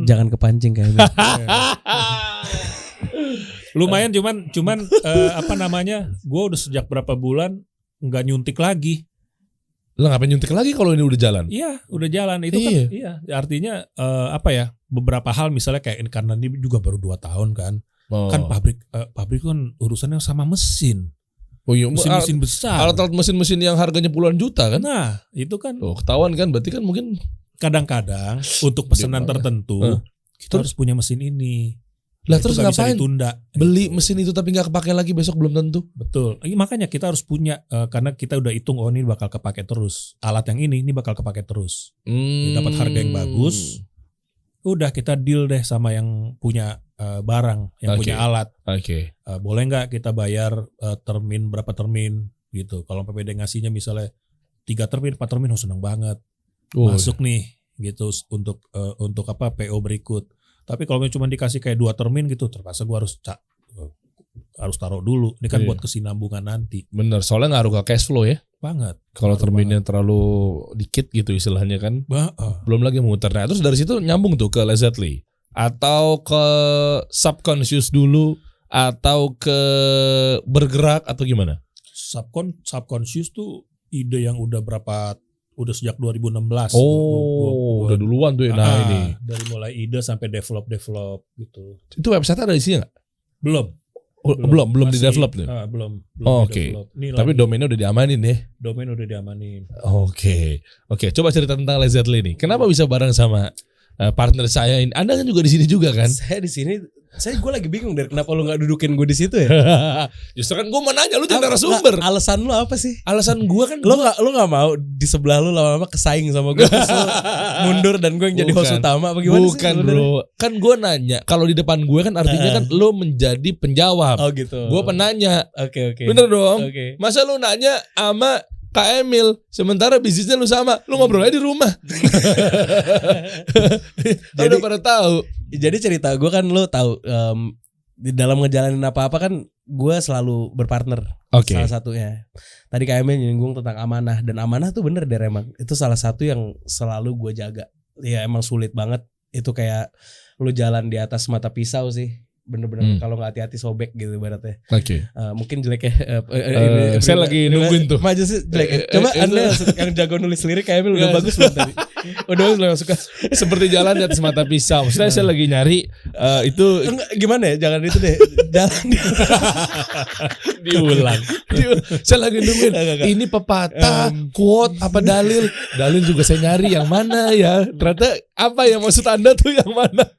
jangan kepancing kayaknya. Lumayan cuman gue udah sejak berapa bulan nggak nyuntik lagi. Lah ngapain nyuntik lagi kalau ini udah jalan? Iya, udah jalan itu kan. Iya, artinya beberapa hal misalnya kayak ini karena ini juga baru 2 tahun kan. Kan pabrik kan urusannya sama mesin. Oh iya, mesin besar. Alat-alat mesin-mesin yang harganya puluhan juta kan? Nah, itu kan. Ketahuan kan, berarti kan mungkin kadang-kadang untuk pesanan tertentu kita harus punya mesin ini. Lah terus ngapain? Ditunda. Beli mesin itu tapi nggak kepake lagi besok belum tentu. Betul. Makanya kita harus punya karena kita udah hitung ini bakal kepake terus. Alat yang ini bakal kepake terus. Dapat harga yang bagus. Udah kita deal deh sama yang punya barang, yang punya alat. Boleh nggak kita bayar berapa termin gitu. Kalau PPD ngasihnya misalnya 3 termin, 4 termin, seneng banget. Masuk nih gitu untuk PO berikut. Tapi kalau cuma dikasih kayak 2 termin gitu, terpaksa gue harus harus taruh dulu. Ini kan Iya. buat kesinambungan nanti. Bener, soalnya ngaruh ke cash flow ya. Banget. Kalau Ngaruh terminnya terlalu dikit gitu istilahnya kan. Belum lagi muter. Nah, terus dari situ nyambung tuh ke Lazzetly. Atau ke subconscious dulu, atau ke bergerak, atau gimana? Subconscious tuh ide yang udah udah sejak 2016. Udah duluan tuh ya. Nah ini. Dari mulai ide sampai develop gitu. Itu website ada isinya nggak? Belum Belum di develop tuh. Belum Oke. Tapi domainnya udah diamanin ya. Domain udah diamanin. Oke. Coba cerita tentang Lazzetly nih. Kenapa bisa bareng sama partner saya ini? Anda kan juga di sini juga kan? Saya di sini, gue lagi bingung dari kenapa lu nggak dudukin gue di situ ya? Justru kan gue mau nanya, lu jadi narasumber. Alasan lu apa sih? Alasan gue kan Lu nggak mau di sebelah lu lama-lama kesaing sama gue, terus lu mundur dan gue yang jadi host utama apa gimana sih? Bukan bro, kan gue nanya. Kalau di depan gue kan artinya kan lu menjadi penjawab. Oh gitu. Gue penanya. Oke. Bener dong. Oke. Masa lu nanya sama Kak Emil, sementara bisnisnya lu sama, lu ngobrol aja di rumah. Jadi udah pada tahu. Jadi cerita gue kan lu tahu, di dalam ngejalanin apa-apa kan gue selalu berpartner. Oke. Salah satunya. Tadi Kak Emil nyinggung tentang amanah, dan amanah tuh bener deh emang. Itu salah satu yang selalu gue jaga. Ya emang sulit banget. Itu kayak lu jalan di atas mata pisau sih. Bener-bener kalau nggak hati-hati sobek gitu ibaratnya. Oke. Mungkin jelek ya. Saya lagi nungguin tuh. Maju sih jelek ya. Coba Anda yang jago nulis lirik Kak Emil udah bagus belum tadi? Udah bagus belum suka. Seperti jalan di atas mata pisau. Maksudnya saya lagi nyari itu Gimana ya? Jangan itu deh. Jalan diulang. Saya lagi nungguin. Ini pepatah, quote apa dalil? Dalil juga saya nyari yang mana ya? Ternyata apa yang maksud Anda tuh yang mana?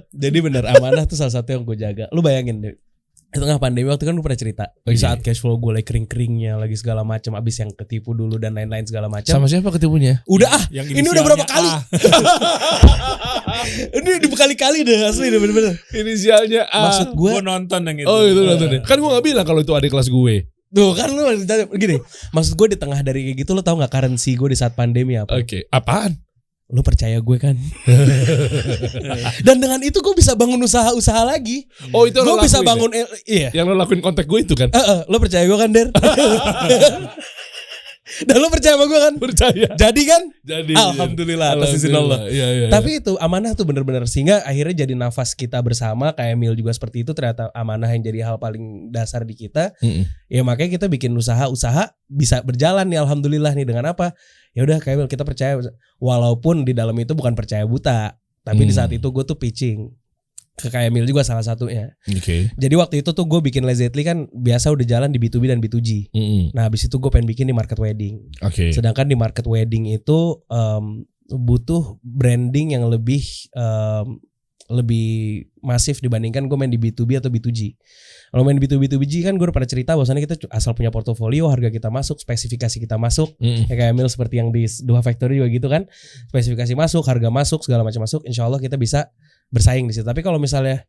Jadi bener amanah tuh salah satu yang gue jaga. Lu bayangin deh, di tengah pandemi waktu kan gue pernah cerita di saat cash flow gue lagi kering-keringnya, lagi segala macam, abis yang ketipu dulu dan lain-lain segala macam. Sama siapa ketipunya? Udah Yang ini udah berapa kali? Ini udah berkali-kali deh asli deh bener-bener. Inisialnya A. Maksud gue nonton yang itu. Oh itu nonton. Kan gue gak bilang kalau itu adik kelas gue. tuh kan lu gini. Maksud gue di tengah dari kayak gitu, lu tahu nggak currency gue di saat pandemi apa? Oke. Apaan? Lu percaya gue kan? Dan dengan itu gue bisa bangun usaha-usaha lagi. Oh itu gue lo bisa lakuin bangun iya. Yang lo lakuin kontak gue itu kan? Lu percaya gue kan, Der? Dan lu percaya sama gue kan? Percaya. Jadi kan? Jadi. Alhamdulillah atas izin Allah. Iya. Tapi itu amanah tuh bener-bener, sehingga akhirnya jadi nafas kita bersama. Kayak Emil juga seperti itu, ternyata amanah yang jadi hal paling dasar di kita. Ya makanya kita bikin usaha bisa berjalan nih, alhamdulillah nih. Dengan apa? Ya udah kayak Emil, kita percaya, walaupun di dalam itu bukan percaya buta. Tapi di saat itu gue tuh pitching ke Kak Emil juga salah satunya. Oke. Jadi waktu itu tuh gue bikin Lazzetly kan biasa udah jalan di B2B dan B2G. Nah habis itu gue pengen bikin di market wedding. Oke. Sedangkan di market wedding itu butuh branding yang lebih masif dibandingkan gue main di B2B atau B2G. Kalau main di B2B kan gue udah pernah cerita bahwasannya kita asal punya portofolio, harga kita masuk, spesifikasi kita masuk. Ya kayak Emil seperti yang di Dua Factory juga gitu kan. Spesifikasi masuk, harga masuk, segala macam masuk. Insya Allah kita bisa bersaing di situ. Tapi kalau misalnya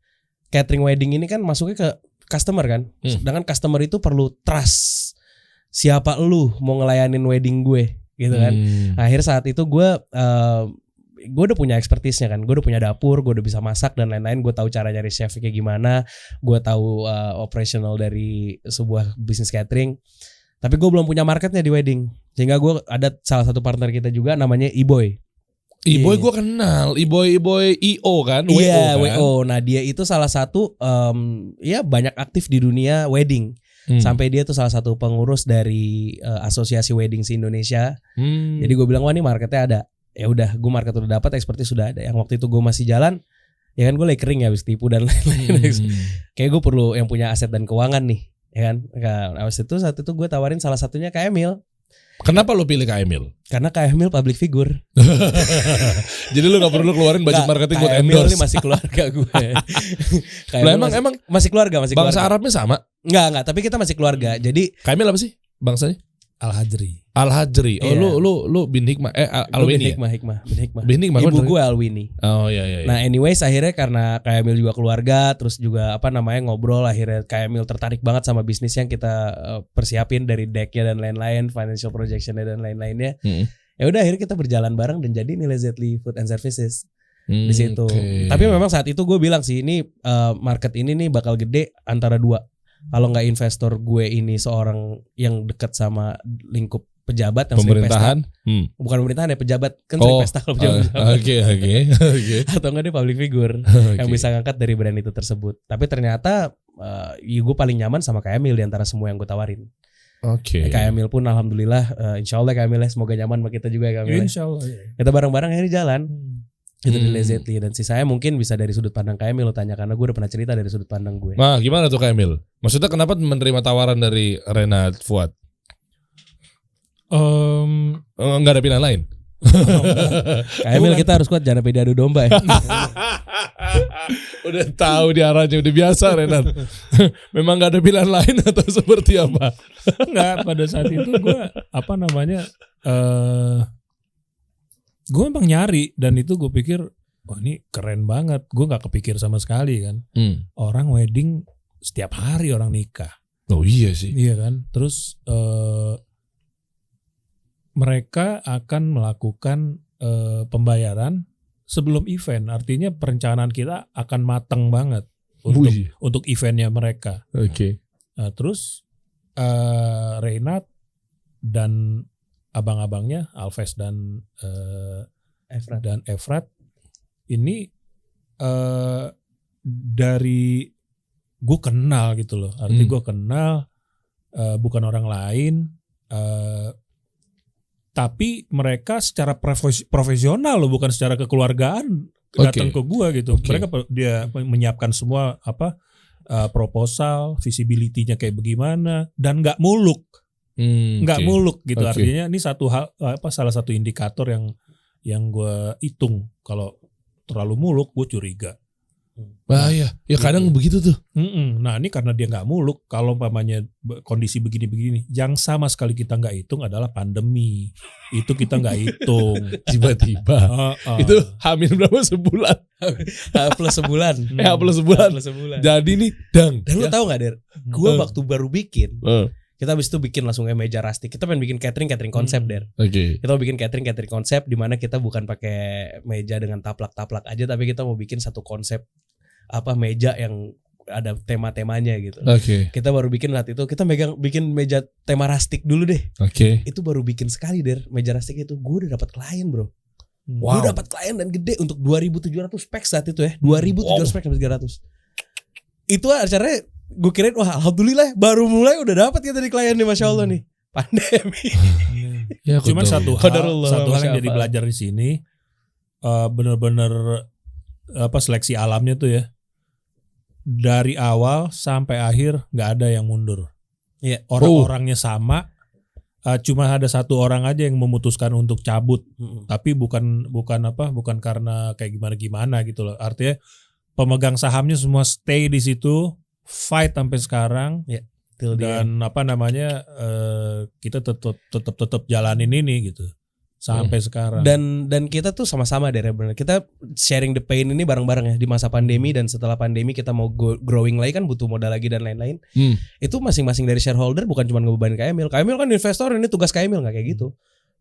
catering wedding ini kan masuknya ke customer kan. Sedangkan customer itu perlu trust. Siapa lu mau ngelayanin wedding gue gitu kan. Akhirnya saat itu gue udah punya expertise-nya kan. Gue udah punya dapur, gue udah bisa masak dan lain-lain. Gue tahu cara nyari chef kayak gimana. Gue tahu operational dari sebuah bisnis catering. Tapi gue belum punya marketnya di wedding. Sehingga gue ada salah satu partner kita juga namanya Iboy. Iboy gue kenal, Iboy IO kan, Iya, WO kan. WO. Nah dia itu salah satu ya banyak aktif di dunia wedding. Sampai dia tuh salah satu pengurus dari asosiasi wedding se Indonesia. Jadi gue bilang, wah ini marketnya ada. Ya udah, gue market udah dapat, expertise sudah ada. Yang waktu itu gue masih jalan, ya kan gue lagi kering ya habis tipu dan lain-lain. Kayak gue perlu yang punya aset dan keuangan nih, ya kan. Nah, saat itu gue tawarin salah satunya Kak Emil. Kenapa lo pilih Kak Emil? Karena Kak Emil public figure. Jadi lo gak perlu keluarin budget marketing buat Kak Emil endorse. ini masih keluarga gue. Emang masih keluarga, bangsa Arabnya sama? Enggak, tapi kita masih keluarga. Jadi Kak Emil apa sih bangsanya? Al-Hajri. Al-Hajri. Oh Iya. lu bin Hikmah Alwini. Hikmah. Bin Hikmah. Ibu gue Alwini. Oh iya. Nah anyways akhirnya karena Kak Emil juga keluarga, terus juga ngobrol, akhirnya Kak Emil tertarik banget sama bisnis yang kita persiapin dari decknya dan lain-lain, financial projectionnya dan lain-lainnya. Ya udah akhirnya kita berjalan bareng dan jadi nih Lazzetly Food and Services. di situ. Tapi memang saat itu gue bilang sih ini market ini nih bakal gede antara dua. Kalau nggak investor gue ini seorang yang dekat sama lingkup pejabat yang pemerintahan, bukan pemerintahan ya, pejabat kan sering pesta kalau pejabat. Oke. Atau enggak dia public figure yang bisa ngangkat dari brand itu tersebut. Tapi ternyata ya gue paling nyaman sama Kak Emil di antara semua yang gue tawarin. Oke. Kak Emil pun alhamdulillah, insya Allah Kak Emil semoga nyaman sama kita juga Kak Emil. Insya Allah. Kita bareng-bareng akhirnya jalan. Itu di Lazetly, dan sisanya mungkin bisa dari sudut pandang Kak Emil lo tanya, karena gue udah pernah cerita dari sudut pandang gue. Nah, gimana tuh Kak Emil? Maksudnya kenapa menerima tawaran dari Renat Fuad? Enggak ada pilihan lain. Kak Emil kita harus kuat, jangan sampai diadu domba ya. Udah tahu di arahnya, udah biasa Renat. Memang gak ada pilihan lain atau seperti apa? Enggak, pada saat itu gue gue emang nyari, dan itu gue pikir wah ini keren banget. Gue gak kepikir sama sekali kan. Orang wedding setiap hari orang nikah. Oh iya sih. Iya kan. Terus mereka akan melakukan pembayaran sebelum event. Artinya perencanaan kita akan matang banget untuk eventnya mereka. Oke. Nah, terus Renat dan abang-abangnya Alves dan Efrat ini dari gue kenal gitu loh. Artinya gue kenal, bukan orang lain, tapi mereka secara profesional loh, bukan secara kekeluargaan datang ke gue gitu. Mereka dia menyiapkan semua proposal, visibility-nya kayak bagaimana, dan nggak muluk. Muluk gitu. Artinya ini satu hal, salah satu indikator yang gue hitung. Kalau terlalu muluk gue curiga. Bahaya. Ya kadang begitu tuh. Nah ini karena dia nggak muluk. Kalau umpamanya kondisi begini-begini, yang sama sekali kita nggak hitung adalah pandemi. Itu kita nggak hitung. Tiba-tiba. Itu hamil berapa sebulan? plus sebulan. Plus sebulan. Jadi nih Dan lu tahu nggak Der? Gue waktu baru bikin. Kita habis itu bikin langsung meja rustic. Kita pengen bikin catering konsep Der. Oke. Kita mau bikin catering konsep di mana kita bukan pakai meja dengan taplak-taplak aja, tapi kita mau bikin satu konsep meja yang ada tema-temanya gitu. Oke. Kita baru bikin saat itu, kita bikin meja tema rustic dulu deh. Oke. Itu baru bikin sekali Der, meja rustic itu. Gue udah dapat klien, Bro. Wow. Gue dapat klien dan gede untuk 2.700 spek saat itu ya. 2.700 spek sampai 300. Itu acaranya gue kirain wah alhamdulillah baru mulai udah dapat kita dari klien nih, masya Allah nih. Pandemi. Ya, cuma satu hal yang jadi belajar di sini, bener-bener seleksi alamnya tuh ya. Dari awal sampai akhir nggak ada yang mundur. Iya. Orang-orangnya sama. Cuma ada satu orang aja yang memutuskan untuk cabut. Tapi bukan karena kayak gimana gitu loh. Artinya pemegang sahamnya semua stay di situ. Fight sampai sekarang ya, dan kita tetap jalanin ini gitu sampai sekarang, dan kita tuh sama-sama deh benar, kita sharing the pain ini bareng-bareng ya di masa pandemi, dan setelah pandemi kita mau growing lagi kan butuh modal lagi dan lain-lain. Itu masing-masing dari shareholder bukan cuma ngebebanin Kak Emil kan investor, ini tugas Kak Emil, nggak kayak gitu.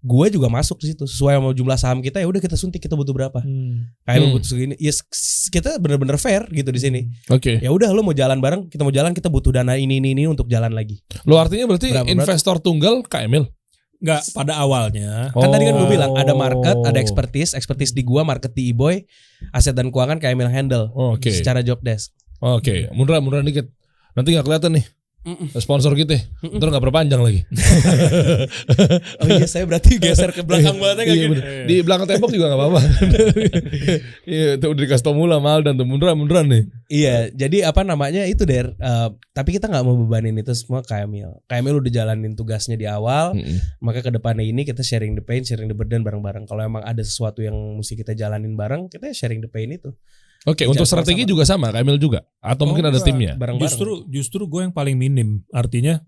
Gue juga masuk di situ sesuai sama jumlah saham kita, ya udah kita suntik, kita butuh berapa. Kayak butuh segini. Ya kita benar-benar fair gitu di sini. Oke. Ya udah lo mau jalan bareng, kita mau jalan, kita butuh dana ini untuk jalan lagi. Lo artinya berarti investor tunggal Kak Emil? Enggak, pada awalnya. Kan tadi kan gue bilang ada market, ada expertise di gua, market di E-Boy, aset dan keuangan Kak Emil handle. Secara job desk. Oke. Munduran dikit. Nanti enggak kelihatan nih. Sponsor kita, ntar nggak perpanjang lagi. Oh iya, saya berarti geser ke belakang banget iya, gitu. Di belakang tembok juga nggak apa-apa. Iya, itu udah dikasih tau mula mal dan munduran nih. Iya, jadi itu Der. Tapi kita nggak mau bebanin itu semua Kak Emil. Kak Emil udah jalanin tugasnya di awal, maka ke depannya ini kita sharing the pain, sharing the burden bareng-bareng. Kalau emang ada sesuatu yang mesti kita jalanin bareng, kita sharing the pain itu. Oke, untuk strategi juga sama, Kak Emil juga? Atau mungkin ada timnya? Justru gue yang paling minim. Artinya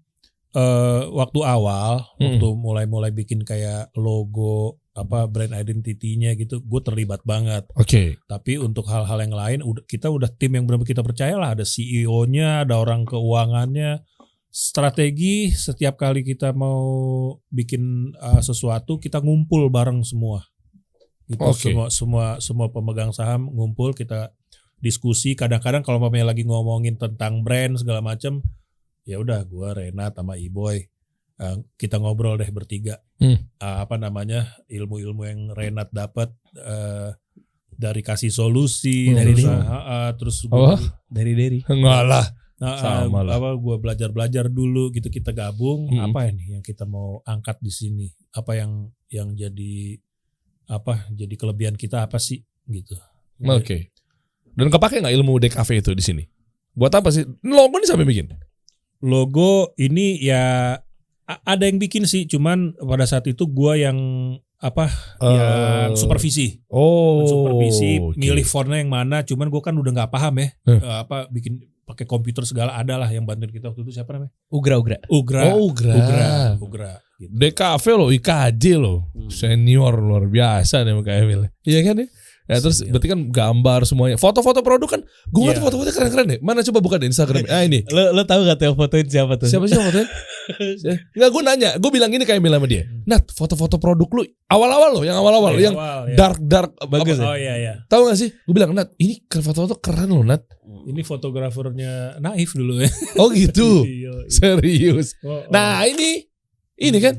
waktu awal, waktu mulai bikin kayak logo, brand identity-nya gitu, gue terlibat banget. Oke. Tapi untuk hal-hal yang lain, kita udah tim yang benar-benar kita percaya lah. Ada CEO-nya, ada orang keuangannya. Strategi setiap kali kita mau bikin sesuatu, kita ngumpul bareng semua. Gitu. Semua pemegang saham ngumpul, kita diskusi. Kadang-kadang kalau mamanya lagi ngomongin tentang brand segala macam, ya udah gua Renat sama Iboy kita ngobrol deh bertiga. Ilmu-ilmu yang Renat dapat dari kasih solusi dari terus dari enggak lah. Sama lah. Gue belajar dulu gitu, kita gabung. Apa ini yang kita mau angkat di sini? Apa yang jadi jadi kelebihan kita apa sih gitu? Oke. Dan kepake nggak ilmu DKV itu di sini? Buat apa sih? Logo ini sampai bikin? Logo ini ya ada yang bikin sih, cuman pada saat itu gue yang yang supervisi. Supervisi, milih fontnya yang mana. Cuman gue kan udah nggak paham ya. Bikin pakai komputer segala, ada lah yang bantuin kita waktu itu, siapa namanya? Ugra. Gitu. DKV loh, IKJ loh, senior luar biasa nih Kak Emil. Iya kan ya? Ya terus berarti kan gambar semuanya, foto-foto produk kan, gue ngeliat foto-fotonya keren-keren deh. Mana coba buka di Instagram. Ini. Lo tahu gak yang fotoin siapa tuh? Siapa sih yang fotoin? Enggak, gue nanya, gue bilang gini kayak Emil sama dia. Nat, foto-foto produk lu awal-awal loh, yang awal-awal, yang dark bagus. Iya. Tahu gak sih? Gue bilang, Nat, ini foto-foto keren loh, Nat. Ini fotografernya Naif dulu ya. Oh gitu. Serius. Nah, ini kan?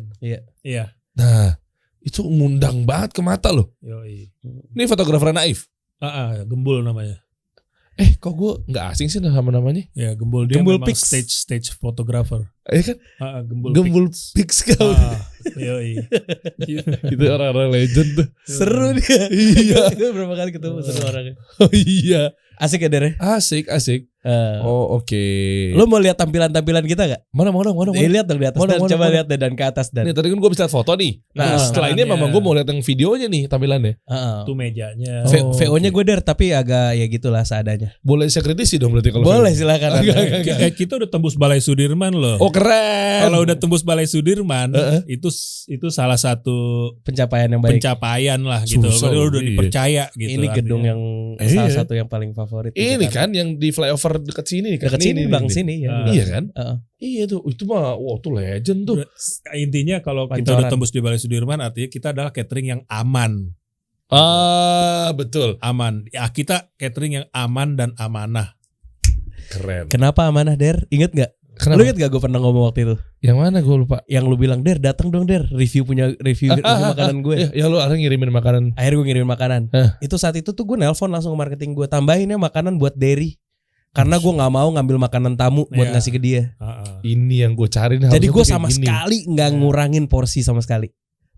Iya. Nah, itu ngundang banget ke mata loh. Yoi. Ini fotografer Naif. Gembul namanya. Kok gue nggak asing sih sama namanya? Ya, Gembul, dia Gembul memang Pix. stage photographer. Iya kan? Gembul Pix kau. Yoi. Itu orang-orang legend tuh. Seru dia. Iya. Gue berapa kali ketemu seru orangnya. Oh iya. Asik ya Der? Asik. Oh oke. Lo mau lihat tampilan-tampilan kita gak? Mana? Lihat dong di atas. Coba lihat deh, dan ke atas dan. Nih tadi kan gue bisa lihat foto nih. Nah setelah ini memang gue mau lihat yang videonya nih tampilannya. Itu mejanya. VO-nya gue Der, tapi agak ya gitulah seadanya. Boleh saya kritisi dong berarti kalau. Boleh silakan. Kita udah tembus Balai Sudirman loh. Oh keren. Kalau udah tembus Balai Sudirman, itu salah satu pencapaian yang baik. Pencapaian lah gitu. Kalau udah dipercaya gitu. Ini gedung yang salah satu yang paling favorit. Ini kan yang di flyover dekat sini kan. Dekat sini bang sini ya. Iya kan? Iya tuh, itu mah tuh legend tuh. Intinya kalau kita udah tembus di Balai Sudirman, artinya kita adalah catering yang aman. Betul. Aman. Ya, kita catering yang aman dan amanah. Keren. Kenapa amanah Der? Ingat gak? Kenapa? Lu inget gak gue pernah ngomong waktu itu? Yang mana gue lupa. Yang lu bilang Der datang dong Der, review makanan gue. Ya lu akhirnya ngirimin makanan. Akhirnya gue ngirimin makanan. Itu saat itu tuh gue nelpon langsung ke marketing gue, tambahinnya makanan buat Derry. Karena gue gak mau ngambil makanan tamu buat ngasih ke dia. Ini yang gue cari. Jadi gue sama sekali gak ngurangin porsi sama sekali.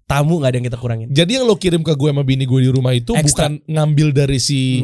Tamu gak ada yang kita kurangin. Jadi yang lo kirim ke gue sama bini gue di rumah itu extra. Bukan ngambil dari si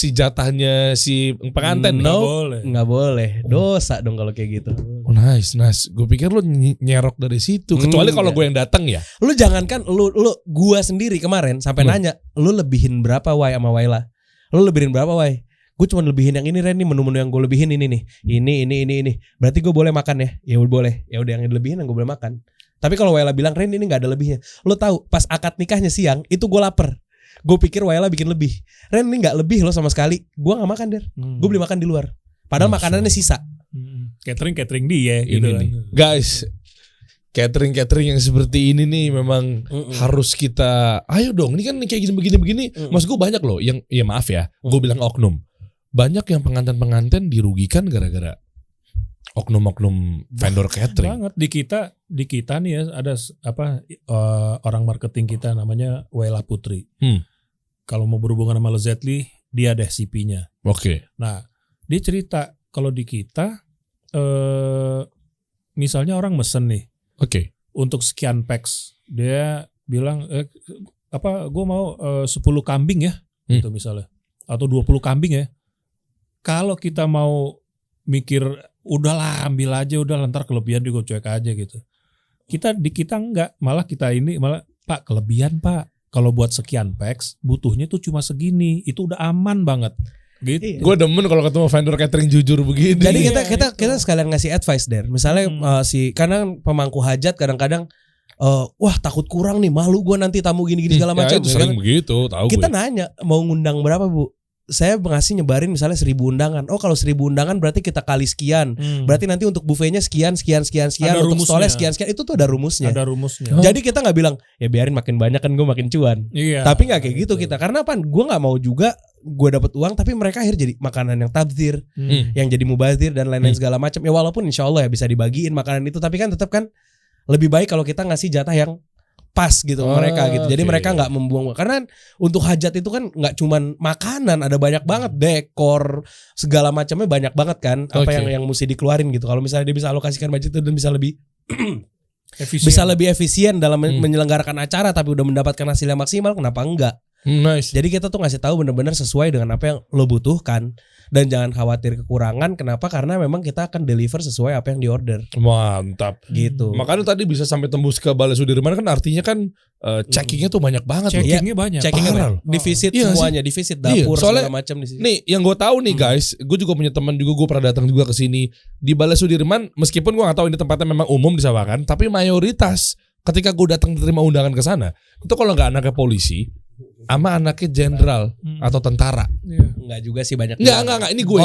jatahnya si pengantin. Nggak boleh. Dosa dong kalau kayak gitu. Oh, nice. Gue pikir lu nyerok dari situ. Kecuali kalau gue yang datang ya. Lu jangankan lu gue sendiri kemarin sampai nanya, lu lebihin berapa Wai sama Waila? Lu lebihin berapa Wai? Gue cuma lebihin yang ini Ren, nih menu-menu yang gue lebihin ini nih. Ini. Berarti gue boleh makan ya? Ya udah boleh. Ya udah yang dilebihin yang gue boleh makan. Tapi kalau Waila bilang Ren ini nggak ada lebihnya. Lu tahu pas akad nikahnya siang itu gue lapar. Gue pikir Waila bikin lebih. Ren ini gak lebih loh sama sekali. Gue gak makan Der. Gue beli makan di luar. Padahal makanannya sisa. Catering dia gitu kan. Guys, catering yang seperti ini nih memang harus kita. Ayo dong, ini kan kayak begini. Maksud gue banyak loh yang, ya maaf ya, gue bilang oknum. Banyak yang pengantin dirugikan gara-gara oknum vendor catering. Banget di kita nih ya ada orang marketing kita namanya Waila Putri. Kalau mau berhubungan sama Lezetli, dia ada CP-nya. Oke. Nah, dia cerita kalau di kita misalnya orang mesen nih. Oke. Untuk sekian packs, dia bilang gue mau 10 kambing ya, gitu misalnya. Atau 20 kambing ya. Kalau kita mau mikir udahlah ambil aja, udah ntar kelebihan juga cuek aja gitu. Di kita enggak, malah Pak kelebihan Pak. Kalau buat sekian packs butuhnya tuh cuma segini, itu udah aman banget. Gitu. Gue demen kalau ketemu vendor catering jujur begini. Jadi kita sekalian ngasih advice Der. Misalnya karena pemangku hajat kadang-kadang wah takut kurang nih, malu gue nanti tamu gini-gini segala macam. Itu sering begitu, tahu kita gue. nanya mau ngundang berapa Bu? saya ngasih nyebarin misalnya 1.000 undangan. Oh kalau 1.000 undangan berarti kita kali sekian. Berarti nanti untuk buffetnya sekian. Ada untuk stolnya rumusnya. sekian. Itu tuh ada rumusnya. Ada rumusnya. Jadi kita nggak bilang ya biarin makin banyak kan gue makin cuan. Iya. Tapi nggak kayak gitu kita. Karena apa? Gue nggak mau juga gue dapat uang tapi mereka akhirnya jadi makanan yang tabdzir, yang jadi mubazir dan lain-lain segala macam. Ya walaupun insya Allah ya bisa dibagiin makanan itu, tapi kan tetap kan lebih baik kalau kita ngasih jatah yang pas gitu mereka gitu. Jadi mereka nggak membuang, karena untuk hajat itu kan nggak cuman makanan, ada banyak banget dekor segala macamnya banyak banget kan. Apa yang mesti dikeluarin gitu. Kalau misalnya dia bisa alokasikan budget itu dan bisa lebih efisien dalam menyelenggarakan acara tapi udah mendapatkan hasil yang maksimal, kenapa enggak? Nice. Jadi kita tuh ngasih tahu benar-benar sesuai dengan apa yang lo butuhkan dan jangan khawatir kekurangan. Kenapa? Karena memang kita akan deliver sesuai apa yang diorder. Mantap. Gitu. Makanya tadi bisa sampai tembus ke Balai Sudirman kan artinya kan checkingnya tuh banyak banget. Checkingnya banyak. Checkingnya banyak. Divisit semuanya, divisit dapur segala macam di sini. Nih yang gue tahu nih guys, gue juga punya teman juga, gue pernah datang juga ke sini di Balai Sudirman. Meskipun gue nggak tahu ini tempatnya memang umum di Sawakan, tapi mayoritas ketika gue datang terima undangan ke sana, itu kalau nggak anaknya polisi sama anaknya jenderal atau tentara. Enggak juga sih banyak. Enggak. Ini gue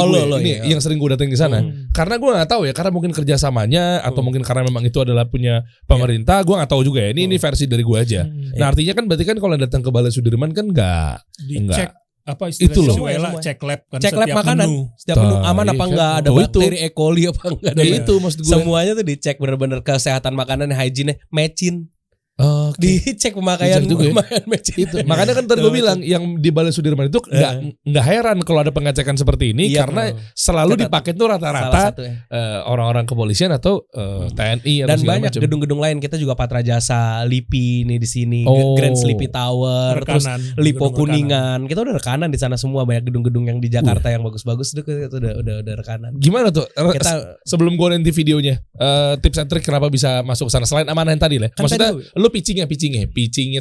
yang sering gue datang ke sana. Karena gue nggak tahu ya, karena mungkin kerjasamanya atau mungkin karena memang itu adalah punya pemerintah. Gue nggak tahu juga ya. Ini versi dari gue aja. Nah artinya kan berarti kan kalau datang ke Balai Sudirman kan enggak dicek apa istilahnya itu loh. Cek lab kan, cek lab makanan menu. Setiap menu aman apa enggak, ada bakteri E. coli apa enggak. Itu maksud gue. Semuanya tuh dicek bener-bener kesehatan makanan, hygiene-nya matchin. Dicek pemakaian juga ya? matchin. Itu. Makanya kan tadi gue bilang yang di Balai Sudirman itu nggak heran kalau ada pengecekan seperti ini, karena selalu dipakai tuh rata-rata orang-orang kepolisian atau TNI dan banyak macam. Gedung-gedung lain kita juga Patra Jasa, LIPI nih di sini, Grand Sleepy Tower, rekanan, terus Lipo Kuningan. Kita udah rekanan di sana semua, banyak gedung-gedung yang di Jakarta yang bagus-bagus itu udah rekanan. Gimana tuh? Kita sebelum gue nanti videonya, tips and trick kenapa bisa masuk ke sana selain amanah yang tadi lah. Maksudnya lu pitchingnya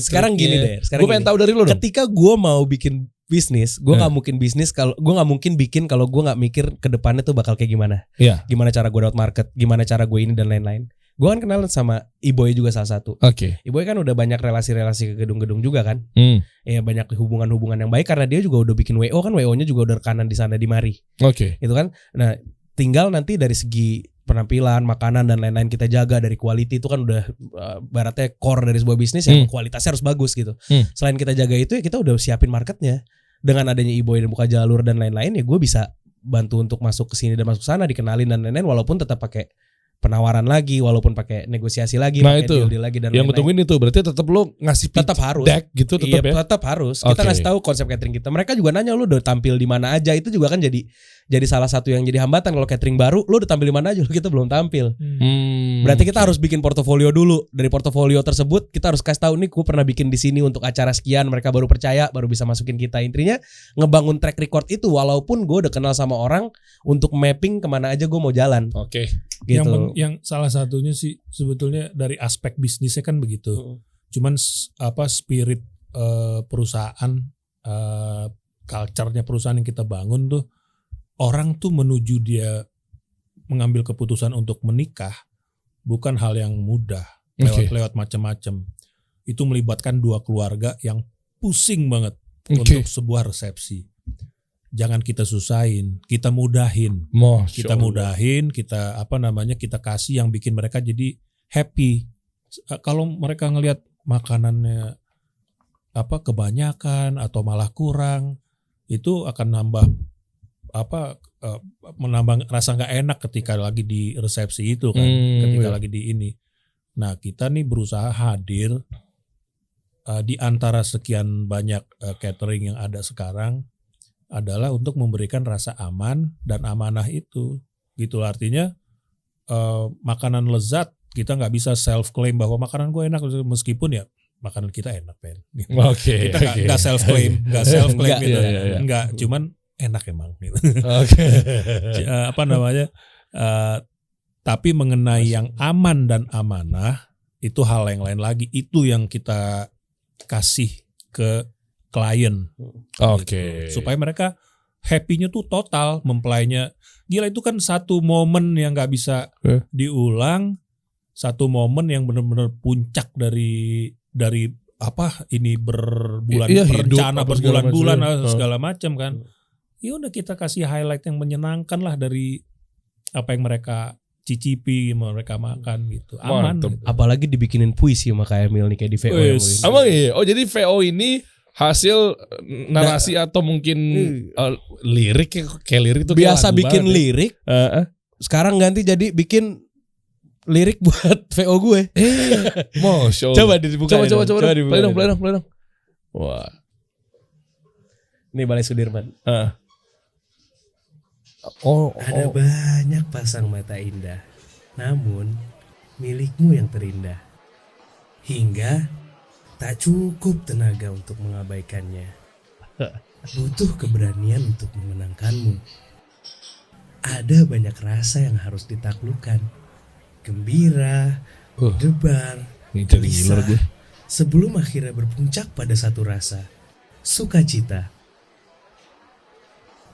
sekarang gini deh. Gue pengen tahu dari lu dong. Ketika gue mau bikin bisnis, gue nggak mungkin bisnis kalau gue nggak mungkin bikin kalau gue nggak mikir ke depannya tuh bakal kayak gimana. Gimana cara gue dapat market, gimana cara gue ini dan lain-lain. Gue kan kenalan sama Iboy juga salah satu. Iboy kan udah banyak relasi-relasi ke gedung-gedung juga kan. Ya banyak hubungan-hubungan yang baik karena dia juga udah bikin WO kan, WO-nya juga udah rekanan di sana di mari. Itu kan. Nah, tinggal nanti dari segi penampilan, makanan dan lain-lain kita jaga dari quality itu kan udah baratnya core dari sebuah bisnis yang kualitasnya harus bagus gitu. Selain kita jaga itu ya kita udah siapin marketnya. Dengan adanya Iboy dan buka jalur dan lain-lain ya gue bisa bantu untuk masuk ke sini dan masuk sana, dikenalin dan lain-lain walaupun tetap pakai penawaran lagi, walaupun pakai negosiasi lagi, pakai deal lagi dan yang lain-lain. Yang itu berarti tetap lo ngasih tetap harus deck gitu tetap ya. Tetap harus. Kita ngasih tahu konsep catering kita. Mereka juga nanya lu udah tampil di mana aja, itu juga kan jadi salah satu yang jadi hambatan kalau catering baru, lu udah tampil di mana aja, kita belum tampil. Berarti kita harus bikin portofolio dulu. Dari portofolio tersebut kita harus kasih tahu nih gue pernah bikin di sini untuk acara sekian, mereka baru percaya, baru bisa masukin kita. Intinya ngebangun track record itu walaupun gue udah kenal sama orang untuk mapping kemana aja gue mau jalan. Gitu. Yang salah satunya sih sebetulnya dari aspek bisnisnya kan begitu. Cuman apa spirit perusahaan, culture-nya perusahaan yang kita bangun tuh, orang tuh menuju dia mengambil keputusan untuk menikah bukan hal yang mudah, lewat macam-macam. Itu melibatkan dua keluarga yang pusing banget untuk sebuah resepsi. Jangan kita susahin, kita mudahin. Kita mudahin, kita kita kasih yang bikin mereka jadi happy. Kalau mereka ngelihat makanannya kebanyakan atau malah kurang, itu akan menambah rasa nggak enak ketika lagi di resepsi itu kan, ketika lagi di ini. Nah kita nih berusaha hadir di antara sekian banyak catering yang ada sekarang adalah untuk memberikan rasa aman dan amanah itu. Gitu artinya makanan lezat kita nggak bisa self claim bahwa makanan gue enak, meskipun ya makanan kita enak kan. Kita nggak self claim, gitu. Nggak, cuman enak emang gitu. Tapi mengenai yang aman dan amanah itu hal yang lain lagi. Itu yang kita kasih ke klien. Gitu. Supaya mereka happy-nya tuh total, mempelainya. Gila, itu kan satu momen yang nggak bisa diulang, satu momen yang benar-benar puncak dari ini berbulan, berencana berbulan-bulan segala macam kan. ya udah kita kasih highlight yang menyenangkan lah dari apa yang mereka cicipi, mereka makan gitu. Aman. Mantap. Apalagi dibikinin puisi sama Kak Emil nih kayak di VO yang ini. Emang iya. Oh jadi VO ini hasil narasi atau mungkin lirik kayak lirik itu biasa bikin lirik. Sekarang ganti jadi bikin lirik buat VO gue. Masya Allah. Coba dibuka. Coba. Play dong. Wah. Ini Balai Sudirman. Ada banyak pasang mata indah, namun milikmu yang terindah. Hingga tak cukup tenaga untuk mengabaikannya. Butuh keberanian untuk memenangkanmu. Ada banyak rasa yang harus ditaklukkan. Gembira, debar, gelisah, sebelum akhirnya berpuncak pada satu rasa, sukacita.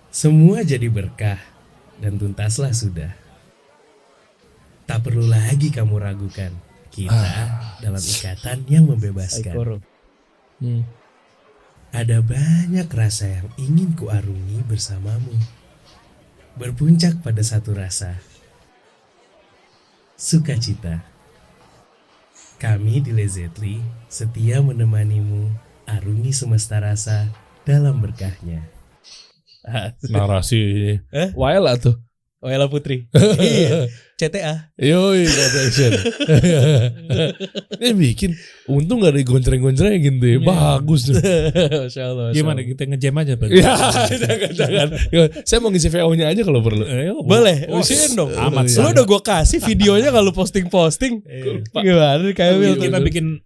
Semua jadi berkah dan tuntaslah sudah. Tak perlu lagi kamu ragukan. Kita dalam ikatan yang membebaskan. Ada banyak rasa yang ingin kuarungi bersamamu. Berpuncak pada satu rasa, sukacita. Kami di Lezetli setia menemanimu arungi semesta rasa dalam berkahnya. Narasi Waela tuh. Waela Putri. Iya. CTA. Yoi, quotation. Ini bikin untung gak ada gonceng-gonceng gitu ya. Bagus tuh. Masya Allah. Gimana kita ngejam aja Pak? Ya, jangan. Saya mau ngisi VO-nya aja kalau perlu. Boleh, usiin dong. Amat. Lu udah gue kasih videonya kalau posting-posting. Gimana kayak kita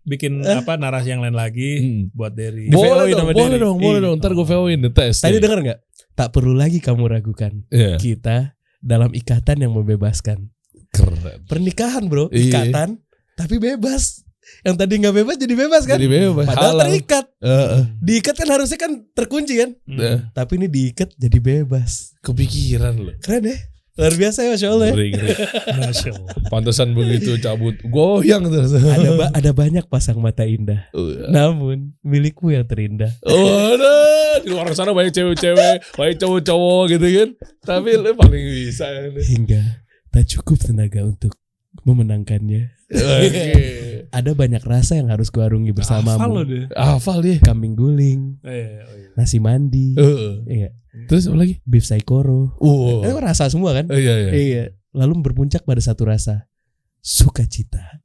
bikin apa narasi yang lain lagi buat dari Boleh dong. Ntar gue VO-in tes. Tadi denger gak? Tak perlu lagi kamu ragukan. Kita dalam ikatan yang membebaskan. Keren. Pernikahan bro, ikatan tapi bebas. Yang tadi gak bebas jadi bebas kan? Jadi bebas. Padahal terikat. Diikat kan harusnya kan terkunci kan? Tapi ini diikat jadi bebas. Kepikiran loh. Keren ya? Luar biasa ya Masya Allah ya. Masya Allah. Pantesan begitu cabut goyang terus. Ada banyak pasang mata indah. Namun milikmu yang terindah. Di luar sana banyak cewek-cewek, banyak cowok-cowok gitu kan. Tapi lu paling bisa. Hingga tak cukup tenaga untuk memenangkannya. Ada banyak rasa yang harus kuarungi bersamamu. Hafal dia. Kambing guling, nasi mandi, iya. Terus apa lagi? Beef saikoro. Itu rasa semua kan? Iya. Lalu berpuncak pada satu rasa, sukacita.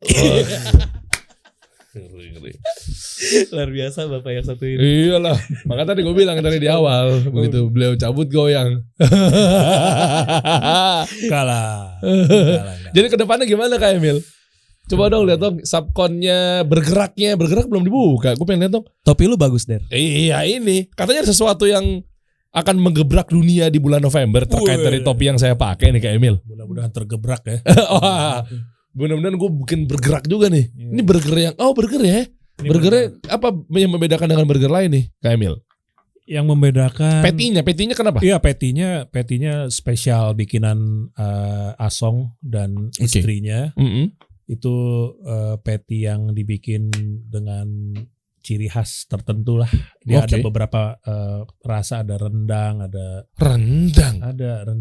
Luar biasa Bapak yang satu ini. Iyalah, makanya tadi gue bilang tadi di awal begitu beliau cabut goyang. Kalah. Jadi kedepannya gimana Kak Emil? Coba dong lihat dong subkonnya bergerak belum dibuka. Gue pengen lihat dong. Topi lu bagus Der. Iya ini katanya sesuatu yang akan menggebrak dunia di bulan November terkait dari topi yang saya pakai nih Kak Emil. Mudah-mudahan tergebrak ya. Mudah-mudahan gue bikin bergerak juga nih. Ini burger yang burger ya. Burgernya apa yang membedakan dengan burger lain nih Kak Emil? Yang membedakan Petinya kenapa? Iya petinya spesial bikinan Asong dan istrinya. Itu peti yang dibikin dengan ciri khas tertentu lah. Dia ada beberapa rasa, ada rendang, ada rendang.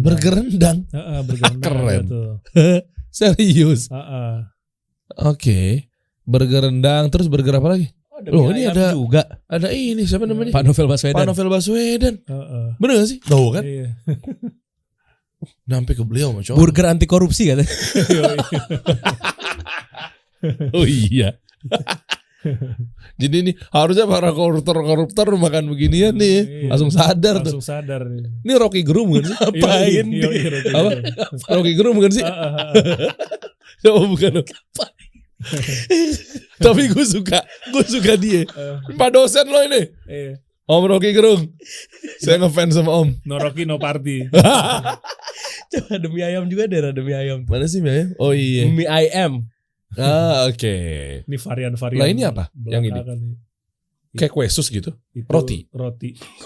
Burger rendang. Burger rendang. Keren. Serius. Oke. Burger rendang, terus burger apa lagi? Ini ada juga. Ada ini siapa namanya? Pak Novel Baswedan. Bener gak sih? Tahu kan? Iya. Sampai ke beliau Masya Allah. Burger anti korupsi katanya. Oh iya. Jadi ini harusnya para koruptor makan beginian nih, langsung sadar tuh. Ini Rocky Gerung kan sih? Apain? Apa? Rocky Gerung kan sih? Coba bukan. Tapi gue suka dia. Pak dosen lo ini. Om Rocky Gerung. Saya ngefans sama Om. No Rocky no party. Coba demi ayam juga deh, demi ayam. Mana sih mie ayam? Oh iya. Mie ayam. Oke. Ini varian-varian. Lah ini apa? Yang ini? Kayak kue sus gitu? Roti.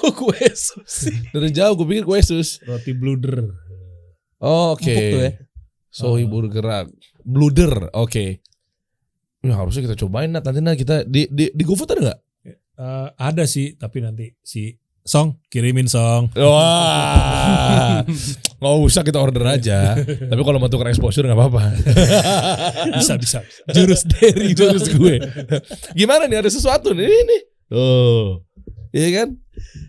Kok kue sus sih? Dari jauh gue pikir kue sus. Roti bluder. Oh, oke. Empuk tuh ya. Sohi burger. Bluder. Oke. Nah, harusnya kita cobain nanti kita di GoFood ada nggak? Ada sih, tapi nanti si Song, kirimin Song. Wah, nggak usah kita order aja. Tapi kalau mau tukar exposure nggak apa-apa. Bisa. Jurus gue. Gimana nih, ada sesuatu nih ini. Oh, iya kan?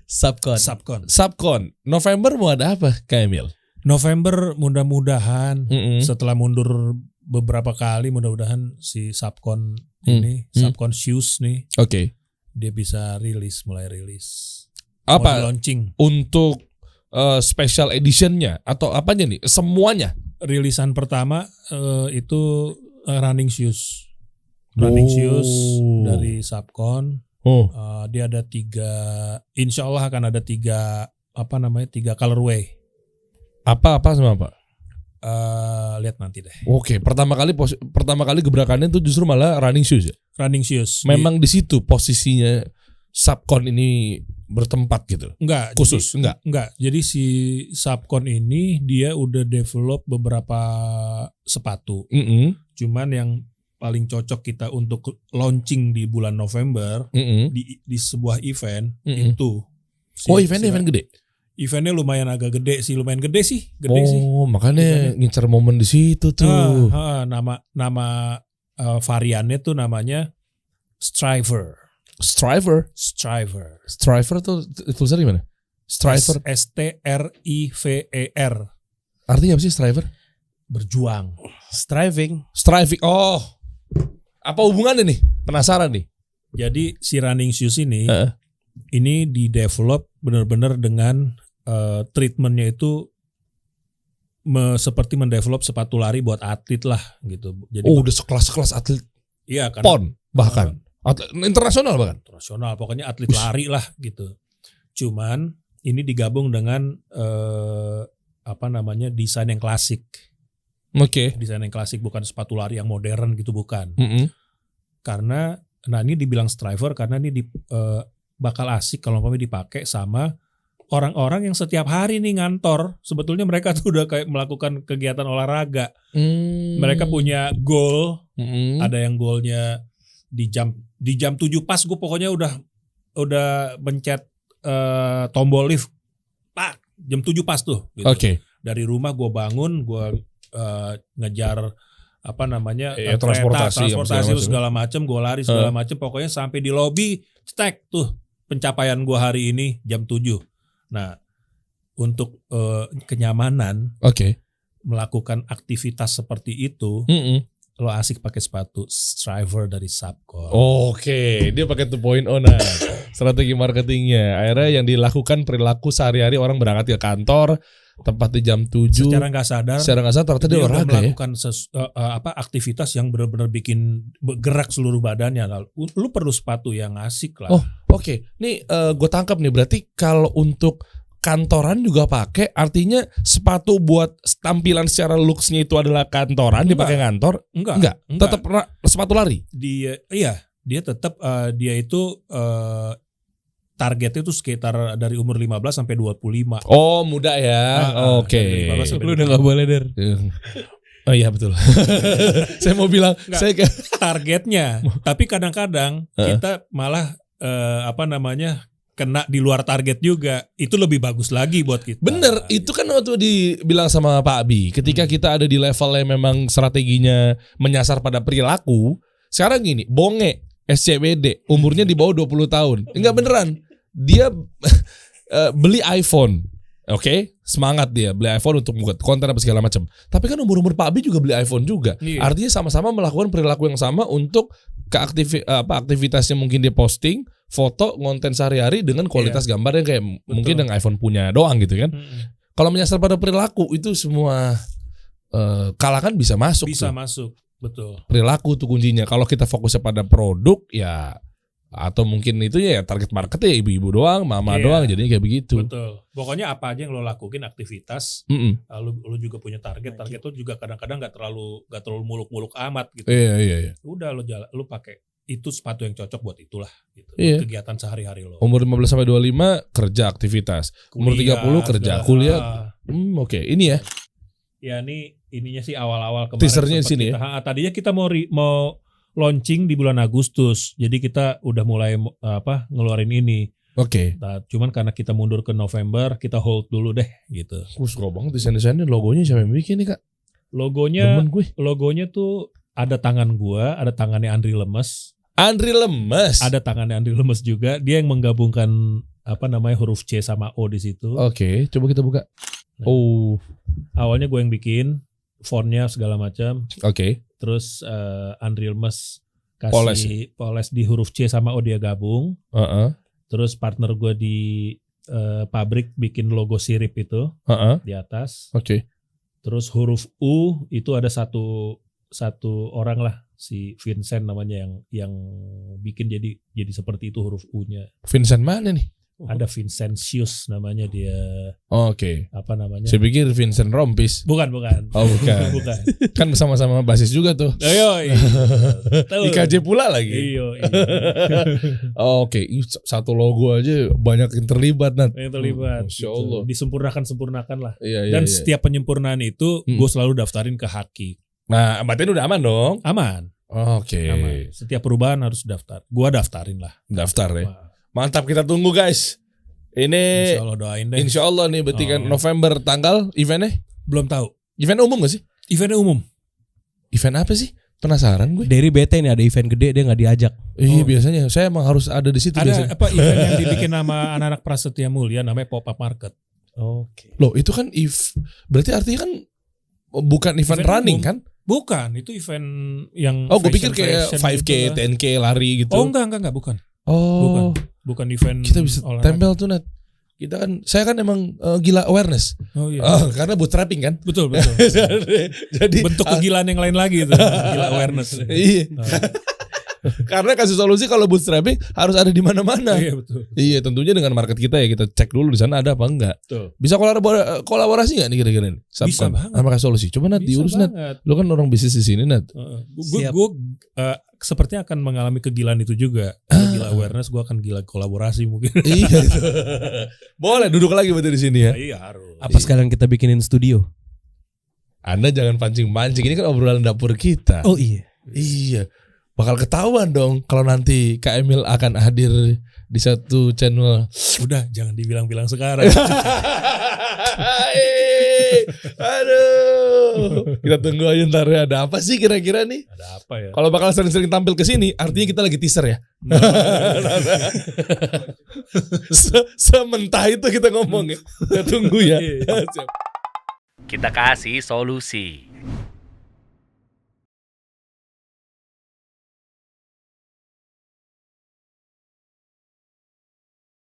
Subcon. November mau ada apa, Kak Emil? November mudah-mudahan setelah mundur beberapa kali, mudah-mudahan si Subcon ini, Subcon Shoes nih. Oke. Dia bisa mulai rilis. Apa launching untuk special editionnya atau apanya nih? Semuanya. Rilisan pertama itu running shoes shoes dari Subcon. Dia ada 3, insya Allah akan ada 3 colorway. Apa sama apa? Lihat nanti deh. Oke, pertama kali gebrakannya itu justru malah running shoes ya. Running shoes. Memang di situ posisinya Subcon ini bertempat gitu. Enggak. Khusus enggak. Jadi si Subcon ini dia udah develop beberapa sepatu. Cuman yang paling cocok kita untuk launching di bulan November di sebuah event itu. Event gede. Eventnya lumayan agak gede sih. Makanya ngincer momen di situ tuh. Nama variannya tuh namanya Striver tuh tulisannya gimana? Striver. STRIVER. Artinya apa sih Striver? Berjuang. Striving. Oh. Apa hubungannya nih? Penasaran nih. Jadi si running shoes ini ini di-develop benar-benar dengan treatmentnya itu seperti mendevelop sepatu lari buat atlet lah gitu. Jadi udah sekelas atlet. Iya kan. PON bahkan. Internasional bahkan. Internasional, pokoknya atlet lari lah gitu. Cuman ini digabung dengan desain yang klasik. Oke. Desain yang klasik, bukan sepatu lari yang modern gitu, bukan. Karena ini dibilang Striver karena ini bakal asik kalau dipakai sama orang-orang yang setiap hari nih ngantor. Sebetulnya mereka tuh udah kayak melakukan kegiatan olahraga. Mereka punya goal. Ada yang goalnya di jam 7 pas gue pokoknya udah mencet tombol lift. Pak, jam 7 pas tuh gitu. Oke. Dari rumah gue bangun, gue ngejar transportasi segala macam, gue lari segala macam, pokoknya sampai di lobi stack tuh pencapaian gue hari ini jam 7. Nah, untuk kenyamanan melakukan aktivitas seperti itu, lo asik pakai sepatu Striver dari Subcon. Oke, dia pakai 2.0 nah. Strategi marketingnya. Akhirnya yang dilakukan perilaku sehari-hari orang berangkat ke kantor, tepat di jam 7. Secara nggak sadar ternyata dia olahraga melakukan aktivitas yang benar-benar bikin bergerak seluruh badannya. Lu perlu sepatu yang asik lah. Oke. Nih gue tangkap nih, berarti kalau untuk kantoran juga pakai, artinya sepatu buat tampilan secara looks-nya itu adalah kantoran, dipakai kantor? Enggak. Tetap sepatu lari. Dia tetap dia itu targetnya itu sekitar dari umur 15 sampai 25. Oh, muda ya. Oke. Lu udah enggak boleh, Der. Oh iya betul. Saya mau bilang targetnya, tapi kadang-kadang kita malah kena di luar target juga. Itu lebih bagus lagi buat kita. Bener, itu kan waktu dibilang sama Pak Abi, ketika kita ada di level yang memang strateginya menyasar pada perilaku. Sekarang gini, Bonge SCBD umurnya di bawah 20 tahun. Enggak beneran. Dia beli iPhone. Oke, semangat dia beli iPhone untuk membuat konten apa segala macam. Tapi kan umur-umur Pak Abi juga beli iPhone juga. Iya. Artinya sama-sama melakukan perilaku yang sama untuk aktivitasnya, mungkin dia posting foto konten sehari-hari dengan kualitas gambar yang kayak mungkin yang iPhone punya doang gitu kan. Kalau menyasar pada perilaku itu semua kalangan bisa masuk. Bisa masuk, betul. Perilaku tuh kuncinya. Kalau kita fokusnya pada produk ya, atau mungkin itu ya target marketnya ibu-ibu doang, mama doang, jadinya kayak begitu. Betul. Pokoknya apa aja yang lo lakuin aktivitas, lo juga punya target. Target tuh juga kadang-kadang nggak terlalu muluk-muluk amat gitu. Iya. Udah lo pakai itu sepatu yang cocok buat itulah gitu. Buat kegiatan sehari-hari lo. Umur 15 sampai 25 kerja aktivitas. Umur 30 kerja, kuliah. Oke, ini ya. Ya ininya sih awal-awal kemarin. Teasernya di sini ya. Tadinya kita mau launching di bulan Agustus. Jadi kita udah mulai ngeluarin ini. Oke. Nah, cuman karena kita mundur ke November, kita hold dulu deh gitu. Suka banget desain-desainnya, logonya siapa yang bikin nih Kak? Logonya Demen gue. logonya tuh ada tangan gua, ada tangannya Andri Lemes. Andri Lemes. Ada tangannya Andri Lemes juga. Dia yang menggabungkan huruf C sama O di situ. Oke, coba kita buka. Nah, Oh, awalnya gue yang bikin fontnya segala macam. oke. Terus Andri Lemes kasih poles di huruf C sama O, dia gabung. Terus partner gue di pabrik bikin logo sirip itu di atas. Oke. Terus huruf U itu ada satu orang lah, si Vincent namanya yang bikin jadi seperti itu huruf U-nya. Vincent mana nih? Ada Vincentius namanya dia. Oke. Apa namanya? Saya pikir Vincent Rompis. Bukan. Oh, bukan. Bukan. Kan sama-sama basis juga tuh. Ayo. IKJ pula lagi. Iya. Oke, satu logo aja banyak yang terlibat Nat. Yang terlibat. Masya Allah. Disempurnakan lah. Iya. Dan setiap penyempurnaan itu gue selalu daftarin ke Haki. Nah, berarti udah aman dong. Aman. Oke. Aman. Setiap perubahan harus daftar. Gua daftarin lah. Daftar ya. Mantap, kita tunggu guys. Ini Insya Allah doain deh. Insya Allah nih berarti kan November tanggal eventnya? Belum tahu. Event umum gak sih? Eventnya umum. Event apa sih? Penasaran gue. Dari bete nih ada event gede dia nggak diajak. Iya biasanya. Saya emang harus ada di situ biasanya. Ada event yang dibikin nama anak-anak Prasetya Mulia namanya Pop Up Market. Oke. Loh itu kan berarti artinya kan bukan event running umum. kan? Bukan, itu event yang Oh, gue pikir kayak fashion 5K, gitu lah. 10K lari gitu. Oh, enggak, bukan. Oh. Bukan event Kita bisa olahraga. tempel tuh Nat. Kita kan, saya kan emang gila awareness. Oh iya. Karena bootstrapping kan. Betul. Jadi Bentuk kegilaan yang lain lagi itu. Gila awareness. Iya. Karena kasih solusi kalau bootstrapping harus ada di mana-mana. Iya, betul. Iya, tentunya dengan market kita ya kita cek dulu di sana ada apa enggak. Betul. Bisa kolaborasi enggak nih kira-kira nih? Bisa banget. Sama kasih solusi. Coba Nat diurus Nat. Lu kan orang bisnis di sini Nat. Gue sepertinya akan mengalami kegilaan itu juga. Gila awareness, gue akan gila kolaborasi mungkin. Iya itu. Boleh duduk lagi berarti di sini ya. Iya harus. Apa sekalian kita bikinin studio? Anda jangan pancing-pancing, ini kan obrolan dapur kita. Oh iya. Iya. Bakal ketahuan dong kalau nanti Kak Emil akan hadir di satu channel. Udah, jangan dibilang-bilang sekarang. Aduh. Kita tunggu aja ntar ya. Ada apa sih kira-kira nih? Ada apa ya? Kalau bakal sering-sering tampil ke sini, artinya kita lagi teaser ya. Sementah itu kita ngomong ya. Kita tunggu ya. Kita kasih solusi.